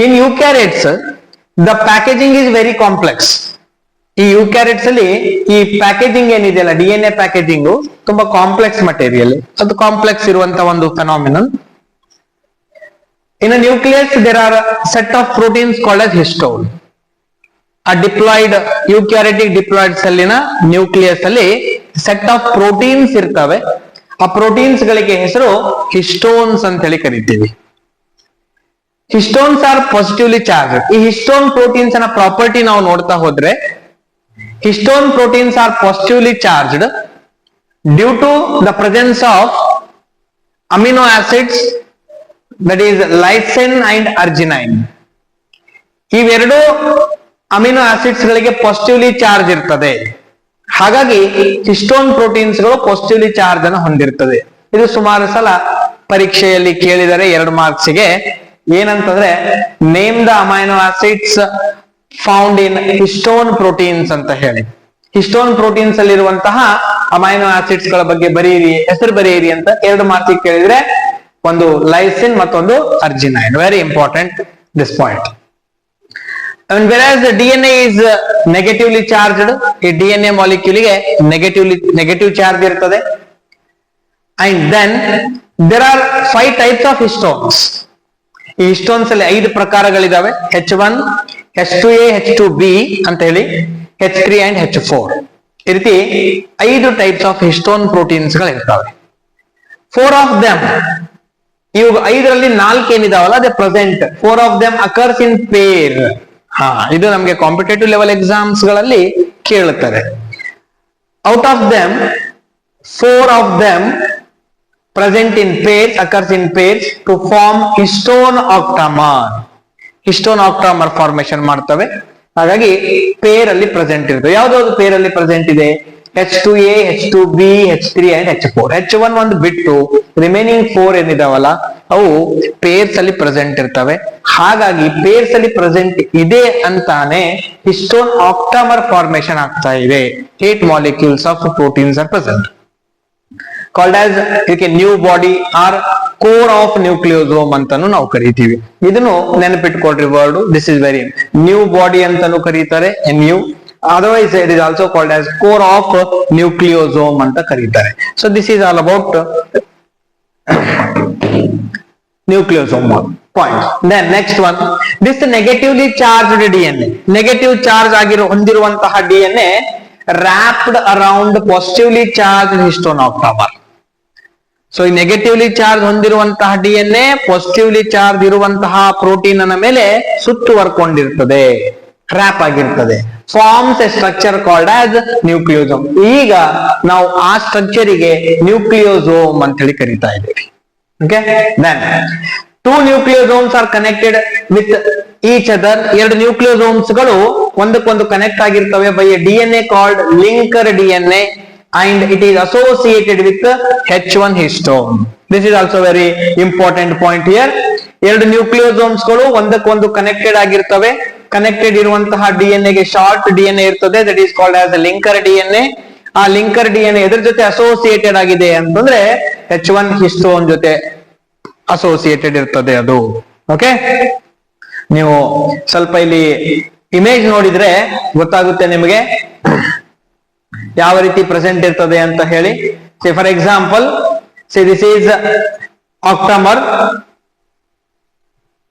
In eukaryotes the packaging is very complex. ಈ eukaryotes ಅಲ್ಲಿ ಈ ಪ್ಯಾಕೇಜಿಂಗ್ ಏನಿದೆಯಲ್ಲ DNA ಪ್ಯಾಕೇಜಿಂಗ್ ತುಂಬಾ ಕಾಂಪ್ಲೆಕ್ಸ್ ಮಟೀರಿಯಲ್, ಅದು ಕಾಂಪ್ಲೆಕ್ಸ್ ಇರುವಂತಹ ಒಂದು phenomenon. In a nucleus there are set of proteins called as histone. ಆ ಡಿಪ್ಲಾಯ್ಡ್ ಯೂಕ್ಯಾರಿಟಿಕ್ ಡಿಪ್ಲಾಯ್ಡ್ ಸೆಲ್ಲಿನ ನ್ಯೂಕ್ಲಿಯಸ್ ಅಲ್ಲಿ ಸೆಟ್ ಆಫ್ ಪ್ರೋಟೀನ್ಸ್ ಇರ್ತವೆ. ಆ ಪ್ರೋಟೀನ್ಸ್ ಗಳಿಗೆ ಹೆಸರು ಹಿಸ್ಟೋನ್ಸ್ ಅಂತ ಹೇಳಿ ಕರಿತೀವಿ. Histones are positively charge. ಈ ಹಿಸ್ಟೋನ್ ಪ್ರೋಟೀನ್ಸ್ ನ ಪ್ರಾಪರ್ಟಿ ನಾವು ನೋಡ್ತಾ ಹೋದ್ರೆ histone proteins are positively charged due to the presence of amino acids that is lysine and arginine. ಇವೆರಡು ಅಮಿನೋ ಆಸಿಡ್ಸ್ ಗಳಿಗೆ ಪಾಸಿಟಿವ್ಲಿ ಚಾರ್ಜ್ ಇರ್ತದೆ. ಹಾಗಾಗಿ ಹಿಸ್ಟೋನ್ ಪ್ರೋಟೀನ್ಸ್ ಗಳು ಪಾಸಿಟಿವ್ಲಿ ಚಾರ್ಜ್ ಅನ್ನು ಹೊಂದಿರ್ತದೆ. ಇದು ಸುಮಾರು ಸಲ ಪರೀಕ್ಷೆಯಲ್ಲಿ ಕೇಳಿದರೆ 2 ಮಾರ್ಕ್ಸ್ಗೆ ಏನಂತಂದ್ರೆ name the amino acids found in histone proteins ಅಂತ ಹೇಳಿ. ಹಿಸ್ಟೋನ್ ಪ್ರೋಟೀನ್ಸ್ ಅಲ್ಲಿರುವಂತಹ ಅಮೈನೋ ಆಸಿಡ್ಸ್ ಗಳ ಬಗ್ಗೆ ಬರೆಯಿರಿ, ಹೆಸರು ಬರೆಯಿರಿ ಅಂತ 2 ಮಾರ್ಕ್ಸ್ ಕೇಳಿದ್ರೆ ಒಂದು ಲೈಸಿನ್ ಮತ್ತೊಂದು arginine. Very important this point. And whereas the DNA is negatively charged, ಈ DNA molecule ಗೆ ನೆಗೆಟಿವ್ ಚಾರ್ಜ್ ಇರ್ತದೆ. And then there are 5 types of histones. ಈ ಹಿಸ್ಟೋನ್ಸ್ ಅಲ್ಲಿ 5 ಪ್ರಕಾರಗಳಿದಾವೆ. H1, H2A, H2B ಅಂತ ಹೇಳಿ, H3 and H4. ಈ ರೀತಿ 5 ಟೈಪ್ಸ್ ಆಫ್ ಹಿಸ್ಟೋನ್ ಪ್ರೋಟೀನ್ಸ್ ಗಳು ಇರ್ತವೆ. 4 of them, ಇವು 5ರಲ್ಲಿ 4 ಏನಿದಾವಲ್ಲ ಅದೇ present. 4 of them occurs in pair. ಇದು ನಮಗೆ ಕಾಂಪಿಟೇಟಿವ್ ಲೆವೆಲ್ ಎಕ್ಸಾಮ್ಸ್ ಗಳಲ್ಲಿ ಕೇಳುತ್ತದೆ. Out of them 4 of them present in pairs, occurs in pairs to form histone octamer. Histone octamer formation ಮಾಡ್ತವೆ. ಹಾಗಾಗಿ ಪೇರ್ ಅಲ್ಲಿ ಪ್ರೆಸೆಂಟ್ ಇರ್ತವೆ. ಯಾವ್ದಾವ್ದು ಪೇರ್ ಅಲ್ಲಿ ಪ್ರೆಸೆಂಟ್ ಇದೆ? H2A, H2B, H3 and H4. H1 ಒಂದು ಬಿಟ್ಟು ರಿಮೈನಿಂಗ್ 4 ಏನಿದಾವಲ್ಲ ಅವು ಪೇರ್ಸ್ ಅಲ್ಲಿ ಪ್ರೆಸೆಂಟ್ ಇರ್ತವೆ. ಹಾಗಾಗಿ ಪೇರ್ಸ್ ಅಲ್ಲಿ ಪ್ರೆಸೆಂಟ್ ಇದೆ ಅಂತಾನೆ ಹಿಸ್ಟೋನ್ ಆಕ್ಟಾಮರ್ ಫಾರ್ಮೇಶನ್ ಆಗ್ತಾ ಇದೆ. 8 molecules of proteins are present. Called as ಇದಕ್ಕೆ nu body or core of nucleosome ಅಂತಾನು ನಾವು ಕರಿತೀವಿ. ಇದನ್ನು ನೆನಪಿಟ್ಕೊಳ್ರಿ word, this is very nu body ಅಂತಾನು ಕರೀತಾರೆ, nu. Otherwise, it is also called as core of nucleosome ಅಂತ ಕರೀತಾರೆ. So this is all about nucleosome point. Then next one, this negatively charged DNA, negative charge ಹೊಂದಿರುವಂತಹ DNA wrapped around positively charged histone octamer. ಸೊ ಈ negatively charge ಹೊಂದಿರುವಂತಹ DNA positively charge ಇರುವಂತಹ protein ಅನ್ನ ಮೇಲೆ ಸುತ್ತುವರ್ಕೊಂಡಿರ್ತದೆ, ಟ್ರ್ಯಾಪ್ ಆಗಿರ್ತದೆ. Forms a structure called as nucleosome. ಈಗ ನಾವು ಆ ಸ್ಟ್ರಕ್ಚರಿಗೆ ನ್ಯೂಕ್ಲಿಯೋಸೋಮ್ ಅಂತ ಹೇಳಿ ಕರೀತಾ ಇದ್ದೀವಿ. Okay, then two nucleosomes are connected with each other. ಎರಡು ನ್ಯೂಕ್ಲಿಯೋಸೋಮ್ಸ್ ಗಳು ಒಂದಕ್ಕೊಂದು ಕನೆಕ್ಟ್ ಆಗಿರ್ತವೆ by a DNA called linker DNA and it is associated with H1 histone. This is also very important point here. ಎರಡು nucleosomes ಗಳು ಒಂದಕ್ಕೊಂದು connected ಆಗಿರ್ತವೆ. Connected ಇರುವಂತಹ DNA ಗೆ ಶಾರ್ಟ್ DNA ಇರ್ತದೆ, that is called as linker DNA. ಆ linker DNA ಎದ್ರ ಜೊತೆ ಅಸೋಸಿಯೇಟೆಡ್ ಆಗಿದೆ ಅಂತಂದ್ರೆ H1 ಹಿಸ್ಟೋನ್ ಜೊತೆ ಅಸೋಸಿಯೇಟೆಡ್ ಇರ್ತದೆ ಅದು. ಓಕೆ, ನೀವು ಸ್ವಲ್ಪ ಇಲ್ಲಿ ಇಮೇಜ್ ನೋಡಿದ್ರೆ ಗೊತ್ತಾಗುತ್ತೆ ನಿಮಗೆ ಯಾವ ರೀತಿ ಪ್ರೆಸೆಂಟ್ ಇರ್ತದೆ ಅಂತ ಹೇಳಿ. For example, this is octamer,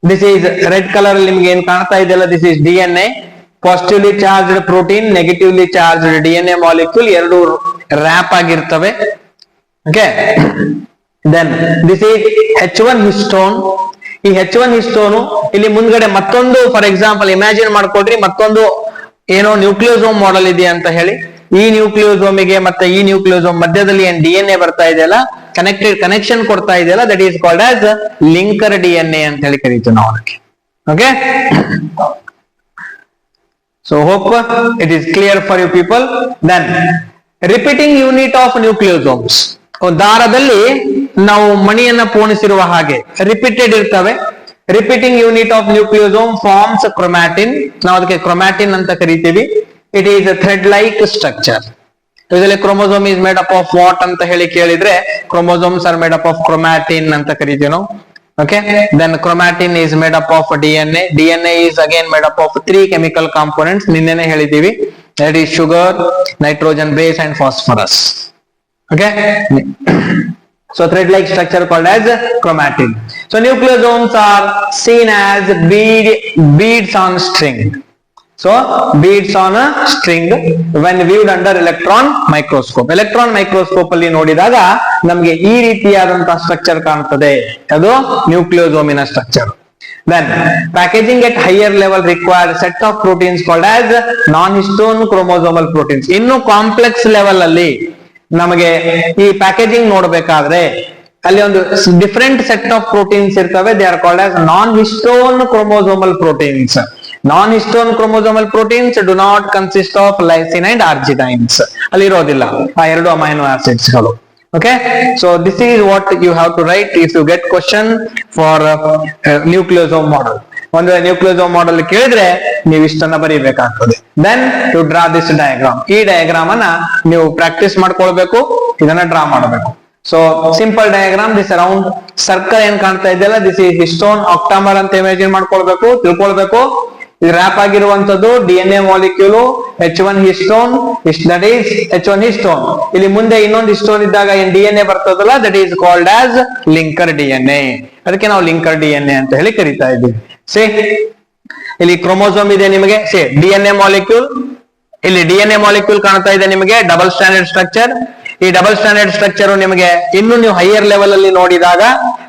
this is red colour ನಿಮ್ಗೆ ಏನ್ ಕಾಣ್ತಾ ಇದೆಯಲ್ಲ, this is DNA, positively charged protein, negatively charged DNA molecule, ಎರಡು ರ್ಯಾಪ್ ಆಗಿರ್ತವೆ. Okay, then this is H1 histone. ಈ H1 ಹಿಸ್ಟೋನು ಇಲ್ಲಿ ಮುಂದ್ಗಡೆ ಮತ್ತೊಂದು, ಫಾರ್ ಎಕ್ಸಾಂಪಲ್ ಇಮ್ಯಾಜಿನ್ ಮಾಡ್ಕೊಡ್ರಿ, ಮತ್ತೊಂದು ಏನೋ ನ್ಯೂಕ್ಲಿಯೋಸೋಮ್ ಮಾಡೆಲ್ ಇದೆ ಅಂತ ಹೇಳಿ. ಈ ನ್ಯೂಕ್ಲಿಯೋಸೋಮಿಗೆ ಮತ್ತೆ ಈ ನ್ಯೂಕ್ಲಿಯೋಸೋಮ್ ಮಧ್ಯದಲ್ಲಿ ಏನ್ DNA ಬರ್ತಾ ಇದೆಯಲ್ಲ, ಕನೆಕ್ಷನ್ ಕೊಡ್ತಾ ಇದೆಯಲ್ಲ, that is called as linker DNA ಅಂತ ಹೇಳಿ ಕರೀತೀವಿ ನಾವು ಅದಕ್ಕೆ. Okay, so hope it is clear for you people. Then repeating unit of nucleosomes. ದಾರದಲ್ಲಿ ನಾವು ಮಣಿಯನ್ನ ಪೋಣಿಸಿರುವ ಹಾಗೆ ರಿಪೀಟೆಡ್ ಇರ್ತವೆ. Repeating unit of nucleosome forms chromatin. ನಾವು ಅದಕ್ಕೆ ಕ್ರೊಮ್ಯಾಟಿನ್ ಅಂತ ಕರಿತೀವಿ. It is a thread-like structure. Usually chromosome is made up of what ಅಂತ ಹೇಳಿ ಕೇಳಿದ್ರೆ, chromosomes are made up of chromatin ಅಂತ ಕರಿತೀವಿ ನಾವು. Okay, then chromatin is made up of DNA. DNA is again made up of 3 chemical components. ನಿನ್ನೆನೆ ಹೇಳಿದೀವಿ, that is sugar, nitrogen base and phosphorus. Okay, so thread-like structure called as chromatin. So nucleosomes are seen as beads on string. So beads on a string when viewed under electron microscope. Electron microscope ಅಲ್ಲಿ ನೋಡಿದಾಗ ನಮಗೆ ಈ ರೀತಿಯಾದಂತಹ structure ಕಾಣುತ್ತದೆ, ಅದು ನ್ಯೂಕ್ಲಿಯೋಸೋಮಿನ structure. Then packaging at higher level requires set of proteins called as non-histone chromosomal proteins. ಇನ್ನು complex level ಅಲ್ಲಿ ನಮಗೆ ಈ ಪ್ಯಾಕೇಜಿಂಗ್ ನೋಡ್ಬೇಕಾದ್ರೆ ಅಲ್ಲಿ ಒಂದು ಡಿಫರೆಂಟ್ ಸೆಟ್ ಆಫ್ ಪ್ರೋಟೀನ್ಸ್ ಇರ್ತವೆ. They are called as non-histone chromosomal proteins. Non-histone chromosomal proteins do not consist of lysine and arginines. ಅಲ್ಲಿ ಇರೋದಿಲ್ಲ ಆ ಎರಡು ಅಮೈನೋ ಆಸಿಡ್ಸ್ ಗಳು. Okay, so this is what you have to write if you get question for nucleosome model. ಒಂದು nucleosome model ಕೇಳಿದ್ರೆ ನೀವು ಇಷ್ಟನ್ನ ಬರೀಬೇಕಾಗ್ತದೆ. Then you draw this diagram. ಈ ಡಯಾಗ್ರಾಮ್ ಅನ್ನ ನೀವು ಪ್ರಾಕ್ಟೀಸ್ ಮಾಡ್ಕೊಳ್ಬೇಕು, ಇದನ್ನ ಡ್ರಾ ಮಾಡಬೇಕು. So simple diagram, this around circle ಏನ್ ಕಾಣ್ತಾ ಇದೆಯಲ್ಲ, ದಿಸ್ ಈ ಹಿಸ್ಟೋನ್ ಆಕ್ಟಾಮರ್ ಅಂತ ಇಮ್ಯಾಜಿನ್ ಮಾಡ್ಕೊಳ್ಬೇಕು, ತಿಳ್ಕೊಳ್ಬೇಕು. ಇದು ರ್ಯಾಪ್ ಆಗಿರುವಂತದ್ದು DNA molecule H1 histone, that is H1 histone. ಇಲ್ಲಿ ಮುಂದೆ ಇನ್ನೊಂದು ಹಿಸ್ಟೋನ್ ಇದ್ದಾಗ ಏನ್ DNA ಬರ್ತದಲ್ಲ, that is called as linker DNA. ಅದಕ್ಕೆ ನಾವು ಲಿಂಕರ್ DNA ಅಂತ ಹೇಳಿ ಕರಿತಾ ಇದ್ದೀವಿ. ಸೇ ಇಲ್ಲಿ ಕ್ರೋಮೋಸೋಮ್ ಇದೆ ನಿಮಗೆ, ಸೇ DNA ಮಾಲಿಕ್ಯೂಲ್, ಇಲ್ಲಿ DNA ಮಾಲಿಕ್ಯೂಲ್ ಕಾಣ್ತಾ ಇದೆ ನಿಮಗೆ, ಡಬಲ್ ಸ್ಟ್ಯಾಂಡರ್ಡ್ ಸ್ಟ್ರಕ್ಚರ್. ಈ ಡಬಲ್ ಸ್ಟ್ಯಾಂಡರ್ಡ್ ಸ್ಟ್ರಕ್ಚರ್ ನಿಮಗೆ ಇನ್ನು ನೀವು ಹೈಯರ್ ಲೆವೆಲ್ ಅಲ್ಲಿ ನೋಡಿದಾಗ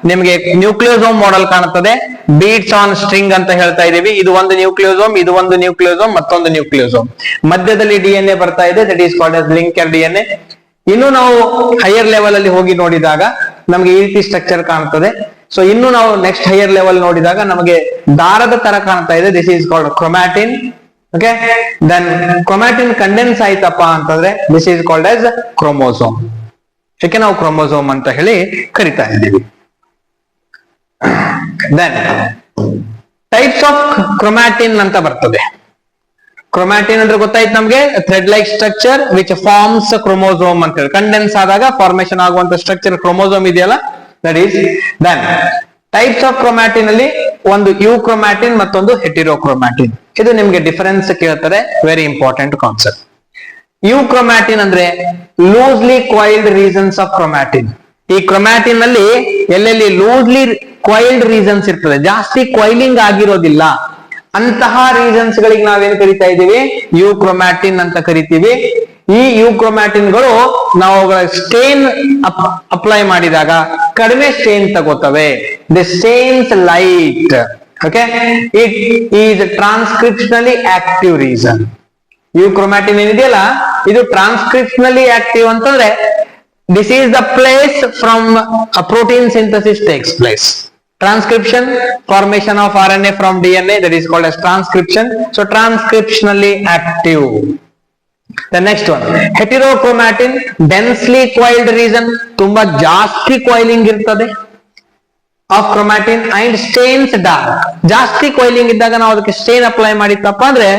ನಿಮಗೆ ನ್ಯೂಕ್ಲಿಯೋಸೋಮ್ ಮಾಡೆಲ್ ಕಾಣುತ್ತದೆ. ಬೀಡ್ಸ್ ಆನ್ ಸ್ಟ್ರಿಂಗ್ ಅಂತ ಹೇಳ್ತಾ ಇದೀವಿ. ಇದು ಒಂದು ನ್ಯೂಕ್ಲಿಯೋಸೋಮ್, ಇದು ಒಂದು ನ್ಯೂಕ್ಲಿಯೋಸೋಮ್, ಮತ್ತೊಂದು ನ್ಯೂಕ್ಲಿಯೋಸೋಮ್, ಮಧ್ಯದಲ್ಲಿ DNA ಬರ್ತಾ ಇದೆ, that is called as linker DNA. ಇನ್ನು ನಾವು ಹೈಯರ್ ಲೆವೆಲ್ ಅಲ್ಲಿ ಹೋಗಿ ನೋಡಿದಾಗ ನಮಗೆ ಈ ರೀತಿ ಸ್ಟ್ರಕ್ಚರ್ ಕಾಣ್ತದೆ. ಸೊ ಇನ್ನು ನಾವು ನೆಕ್ಸ್ಟ್ ಹೈಯರ್ ಲೆವೆಲ್ ನೋಡಿದಾಗ ನಮಗೆ ದಾರದ ತರ ಕಾಣ್ತಾ ಇದೆ, this is called chromatin. Okay, then chromatin condense ಆಯ್ತಪ್ಪ ಅಂತಂದ್ರೆ this is called as chromosome. ಯಾಕೆ ನಾವು ಕ್ರೋಮೋಸೋಮ್ ಅಂತ ಹೇಳಿ ಕರಿತಾ ಇದ್ದೀವಿ. ದೆನ್ ಟೈಪ್ಸ್ ಆಫ್ ಕ್ರೊಮ್ಯಾಟಿನ್ ಅಂತ ಬರ್ತದೆ. ಕ್ರೊಮ್ಯಾಟಿನ್ ಅಂದ್ರೆ ಗೊತ್ತಾಯ್ತು ನಮ್ಗೆ, thread like structure which forms chromosome ಅಂತ ಹೇಳಿ. ಕಂಡೆನ್ಸ್ ಆದಾಗ ಫಾರ್ಮೇಶನ್ ಆಗುವಂತ ಸ್ಟ್ರಕ್ಚರ್ ಕ್ರೋಮೋಸೋಮ್ ಇದೆಯಲ್ಲ, that is done. Types of chromatin ಅಲ್ಲಿ ಒಂದು ಯುಕ್ರೊಮ್ಯಾಟಿನ್ ಮತ್ತೊಂದು ಹೆಟಿರೋಕ್ರೊಮ್ಯಾಟಿನ್. ಇದು ನಿಮ್ಗೆ ಡಿಫರೆನ್ಸ್ ಕೇಳ್ತಾರೆ, ವೆರಿ ಇಂಪಾರ್ಟೆಂಟ್ ಕಾನ್ಸೆಪ್ಟ್. ಯುಕ್ರೊಮ್ಯಾಟಿನ್ ಅಂದ್ರೆ loosely coiled regions of chromatin. ಈ ಕ್ರೊಮ್ಯಾಟಿನ್ ಅಲ್ಲಿ ಎಲ್ಲೆಲ್ಲಿ ಲೂಸ್ಲಿ ಕಾಯಿಲ್ಡ್ ರೀಸನ್ಸ್ ಇರ್ತದೆ, ಜಾಸ್ತಿ ಕಾಯಿಲಿಂಗ್ ಆಗಿರೋದಿಲ್ಲ, ಅಂತಹ ರೀಸನ್ಸ್ ಗಳಿಗೆ ನಾವೇನ್ ಕರಿತಾ ಇದೀವಿ, ಯುಕ್ರೊಮ್ಯಾಟಿನ್ ಅಂತ ಕರಿತೀವಿ. ಈ ಯುಕ್ರೊಮ್ಯಾಟಿನ್ಗಳು ನಾವು ಸ್ಟೇನ್ ಅಪ್ಲೈ ಮಾಡಿದಾಗ ಕಡಿಮೆ ಸ್ಟೇನ್ ತಗೋತವೆ. The stains light. Okay, it is transcriptionally active reason. Euchromatin ಏನಿದೆಯಲ್ಲ, ಇದು ಟ್ರಾನ್ಸ್ಕ್ರಿಪ್ಷನಲಿ ಆಕ್ಟಿವ್ ಅಂತಂದ್ರೆ this is the place from protein synthesis takes place. Transcription, formation of RNA from DNA, that is called as transcription. So transcriptionally active. The next one, heterochromatin, densely coiled region, ತುಂಬಾ ಜಾಸ್ತಿ coiling ಇರ್ತದೆ of chromatin and stains dark. ಜಾಸ್ತಿ coiling ಇದ್ದಾಗ ನಾವು ಅದಕ್ಕೆ stain apply ಮಾಡಿತ್ತಪ್ಪ ಅಂದ್ರೆ,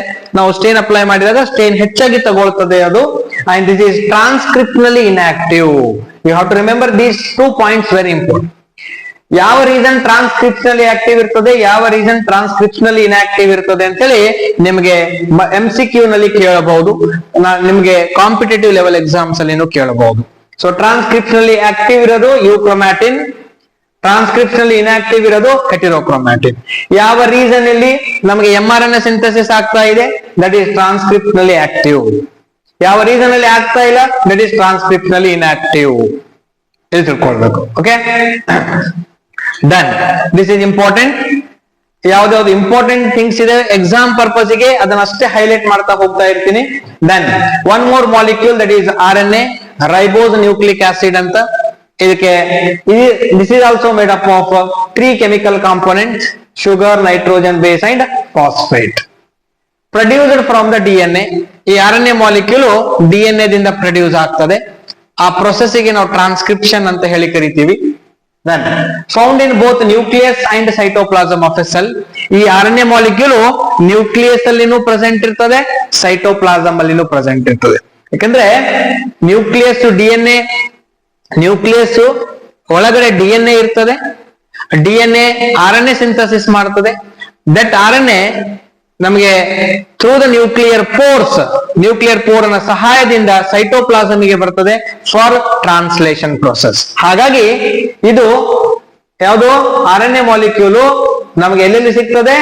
ನಾವು stain apply ಮಾಡಿದಾಗ ಸ್ಟೇನ್ ಹೆಚ್ಚಾಗಿ ತಗೊಳ್ತದೆ ಅದು. And this is transcriptionally inactive. You have to remember these 2 points, very important. ಯಾವ ರೀಸನ್ ಟ್ರಾನ್ಸ್ಕ್ರಿಪ್ಷನಲಿ ಆಕ್ಟಿವ್ ಇರ್ತದೆ, ಯಾವ ರೀಸನ್ ಟ್ರಾನ್ಸ್ಕ್ರಿಪ್ಷನಲಿ ಇನ್ಆಕ್ಟಿವ್ ಇರ್ತದೆ ಅಂತ ಹೇಳಿ ನಿಮಗೆ MCQ ನಲ್ಲಿ ಕೇಳಬಹುದು, ನಿಮ್ಗೆ ಕಾಂಪಿಟೇಟಿವ್ ಲೆವೆಲ್ ಎಕ್ಸಾಮ್ಸ್ ಅಲ್ಲಿ ಕೇಳಬಹುದು. ಸೊ ಟ್ರಾನ್ಸ್ಕ್ರಿಪ್ಷನಲಿ ಆಕ್ಟಿವ್ ಇರೋದು ಯುಕ್ರೊಮ್ಯಾಟಿನ್, ಟ್ರಾನ್ಸ್ಕ್ರಿಪ್ಷನಲಿ ಇನ್ಆಕ್ಟಿವ್ ಇರೋದು ಹೆಟಿರೋಕ್ರೊಮ್ಯಾಟಿನ್. ಯಾವ ರೀಸನ್ ಇಲ್ಲಿ ನಮಗೆ mRNA ಸಿಂಥಸಿಸ್ ಆಗ್ತಾ ಇದೆ, ದಟ್ ಈಸ್ ಟ್ರಾನ್ಸ್ಕ್ರಿಪ್ಷನಲಿ ಆಕ್ಟಿವ್. ಯಾವ ರೀಸನ್ ಅಲ್ಲಿ ಆಗ್ತಾ ಇಲ್ಲ, ದಟ್ ಈಸ್ ಟ್ರಾನ್ಸ್ಕ್ರಿಪ್ಷನಲಿ ಇನ್ಆಕ್ಟಿವ್. ಇದು ತಿಳ್ಕೊಳ್ಬೇಕು. Okay, done. This is important. ಯಾವ್ದಾವ್ದು ಇಂಪಾರ್ಟೆಂಟ್ ಥಿಂಗ್ಸ್ ಇದೆ ಎಕ್ಸಾಮ್ ಪರ್ಪಸ್ ಗೆ ಅದನ್ನ ಅಷ್ಟೇ ಹೈಲೈಟ್ ಮಾಡ್ತಾ ಹೋಗ್ತಾ ಇರ್ತೀನಿ. Then one more molecule, that is RNA, ribose nucleic acid ಅಂತ. ಇದಕ್ಕೆ this is also made up of 3 chemical components, sugar, nitrogen base and phosphate. Produced from the DNA. ಈ RNA ಮಾಲಿಕ್ಯೂಲ್ DNA ದಿಂದ produce ಆಗ್ತದೆ. ಆ process ಗೆ ನಾವು transcription ಅಂತ ಹೇಳಿ ಕರಿತೀವಿ. Then found in both nucleus and cytoplasm of a cell. ಈ RNA ಮಾಲಿಕ್ಯೂಲ್ ನ್ಯೂಕ್ಲಿಯಸ್ ಅಲ್ಲಿನೂ ಪ್ರೆಸೆಂಟ್ ಇರ್ತದೆ, ಸೈಟೋಪ್ಲಾಸಮ್ ಅಲ್ಲಿನೂ ಪ್ರೆಸೆಂಟ್ ಇರ್ತದೆ. ಯಾಕಂದ್ರೆ ನ್ಯೂಕ್ಲಿಯಸ್ DNA, ನ್ಯೂಕ್ಲಿಯಸ್ ಒಳಗಡೆ DNA ಇರ್ತದೆ, DNA RNA ಸಿಂಥಸಿಸ್ ಮಾಡ್ತದೆ. ದಟ್ RNA ನಮಗೆ through the nuclear pores, nuclear pore ನ ಸಹಾಯದಿಂದ ಸೈಟೋಪ್ಲಾಸಮ್ ಗೆ ಬರ್ತದೆ ಫಾರ್ ಟ್ರಾನ್ಸ್ಲೇಷನ್ ಪ್ರೋಸೆಸ್. ಹಾಗಾಗಿ ಇದು ಯಾವುದು RNA ಮಾಲಿಕ್ಯೂಲು ನಮಗೆ ಎಲ್ಲೆಲ್ಲಿ ಸಿಗ್ತದೆ,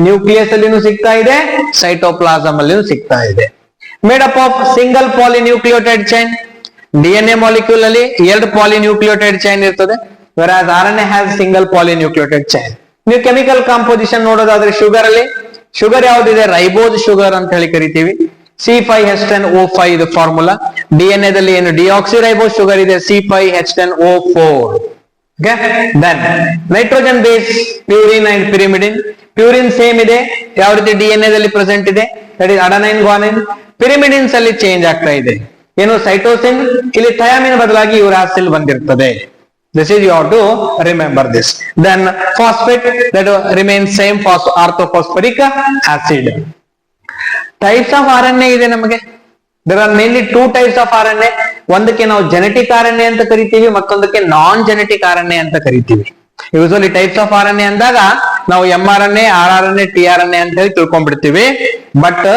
ನ್ಯೂಕ್ಲಿಯಸ್ ಅಲ್ಲಿನೂ ಸಿಗ್ತಾ ಇದೆ, ಸೈಟೋಪ್ಲಾಸಮ್ ಅಲ್ಲಿನೂ ಸಿಗ್ತಾ ಇದೆ. Made up of single polynucleotide chain. DNA molecule ಅಲ್ಲಿ 2 ಪಾಲಿನ್ಯೂಕ್ಲಿಯೋಟೈಡ್ ಚೈನ್ ಇರ್ತದೆ, whereas RNA has single polynucleotide chain. ನೀವು ಕೆಮಿಕಲ್ ಕಾಂಪೋಸಿಷನ್ ನೋಡೋದಾದ್ರೆ ಶುಗರ್ ಅಲ್ಲಿ, ಶುಗರ್ ಯಾವ್ದಿದೆ, ರೈಬೋಸ್ ಶುಗರ್ ಅಂತ ಹೇಳಿ ಕರಿತೀವಿ. C5H10O5 ಇದು ಫಾರ್ಮುಲಾ. DNA ದಲ್ಲಿ ಏನು ಡಿಆಕ್ಸಿ ರೈಬೋಸ್ ಶುಗರ್ ಇದೆ, C5H10O4. Okay, then nitrogen base, purine and pyrimidine. Purine same ಇದೆ, ಯಾವ ರೀತಿ DNA ದಲ್ಲಿ ಪ್ರೆಸೆಂಟ್ ಇದೆ, that is adenine guanine. Pyrimidines ಅಲ್ಲಿ ಚೇಂಜ್ ಆಗ್ತಾ ಇದೆ, ಏನು ಸೈಟೋಸಿನ್, ಇಲ್ಲಿ ಥಯಾಮಿನ್ ಬದಲಾಗಿ ಯುರಾಸಿಲ್ ಬಂದಿರ್ತದೆ. This is you have to remember this. Then phosphate, that remains same, orthophosphoric acid. Types of RNA ಇದೆ ನಮಗೆ. There are mainly 2 types of RNA. ಒಂದಕ್ಕೆ ನಾವು ಜೆನೆಟಿಕ್ RNA ಅಂತ ಕರಿತೀವಿ, ಮತ್ತೊಂದಕ್ಕೆ ನಾನ್ ಜೆನೆಟಿಕ್ RNA ಅಂತ ಕರಿತೀವಿ. ಯೂಶುವಲಿ ಟೈಪ್ಸ್ ಆಫ್ RNA ಅಂದಾಗ ನಾವು mRNA, rRNA, tRNA ಅಂತ ಹೇಳಿ ತಿಳ್ಕೊಂಡ್ಬಿಡ್ತೀವಿ. ಬಟ್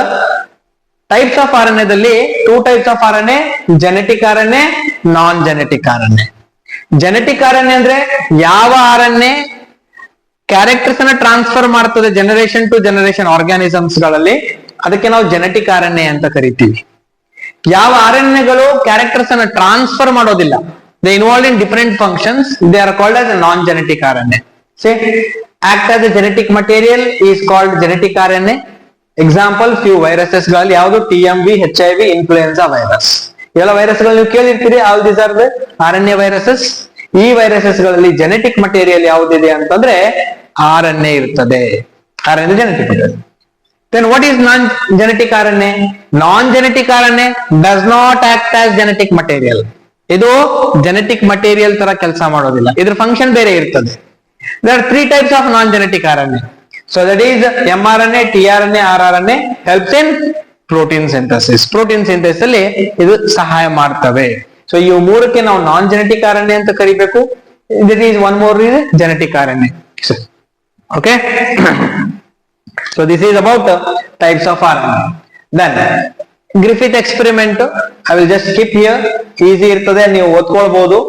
ಟೈಪ್ಸ್ ಆಫ್ RNA ದಲ್ಲಿ 2 types of RNA, genetic RNA, non genetic RNA. Genetic RNA ಅಂದ್ರೆ ಯಾವ RNA ಕ್ಯಾರೆಕ್ಟರ್ಸ್ ಅನ್ನ ಟ್ರಾನ್ಸ್ಫರ್ ಮಾಡ್ತದೆ ಜನರೇಷನ್ ಟು ಜನರೇಷನ್ ಆರ್ಗಾನಿಸಮ್ಸ್ ಗಳಲ್ಲಿ, ಅದಕ್ಕೆ ನಾವು ಜೆನೆಟಿಕ್ RNA ಅಂತ ಕರಿತೀವಿ. ಯಾವ RNAಗಳು ಕ್ಯಾರೆಕ್ಟರ್ಸ್ ಅನ್ನ ಟ್ರಾನ್ಸ್ಫರ್ ಮಾಡೋದಿಲ್ಲ, they involve in different functions, they are called as non genetic RNA. Say act as A genetic material is called genetic RNA. Example few viruses ಗಳಲ್ಲಿ ಯಾವುದು, TMV, HIV, ಇನ್ಫ್ಲೂಯೆನ್ಸಾ ವೈರಸ್. ಇವೆಲ್ಲ virus ಗಳು ನೀವು ಕೇಳಿರ್ತೀರಿ. All these are the RNA viruses. ಈ viruses ಗಳಲ್ಲಿ genetic material ಯಾವುದಿದೆ ಅಂತಂದ್ರೆ RNA ಇರ್ತದೆ. RNA genetic material. Then what is non-genetic RNA? Non-genetic RNA does not act as genetic material. ಇದು ಜೆನೆಟಿಕ್ ಮಟೀರಿಯಲ್ ತರ ಕೆಲಸ ಮಾಡೋದಿಲ್ಲ, ಇದ್ರ ಫಂಕ್ಷನ್ ಬೇರೆ ಇರ್ತದೆ. There are 3 types of non-genetic RNA. So that is mRNA, tRNA, rRNA helps in protein synthesis ಅಲ್ಲಿ ಇದು ಸಹಾಯ ಮಾಡ್ತವೆ. ಸೊ ಈ ಮೂರಕ್ಕೆ ನಾವು ನಾನ್ ಜೆನೆಟಿಕ್ RNA ಅಂತ ಕರಿಬೇಕು. This is one more is genetic RNA. Okay, so this is about types of RNA. Then Griffith experiment, I will just skip here, easy ಇರ್ತದೆ, ನೀವು ಓದ್ಕೊಳ್ಬಹುದು.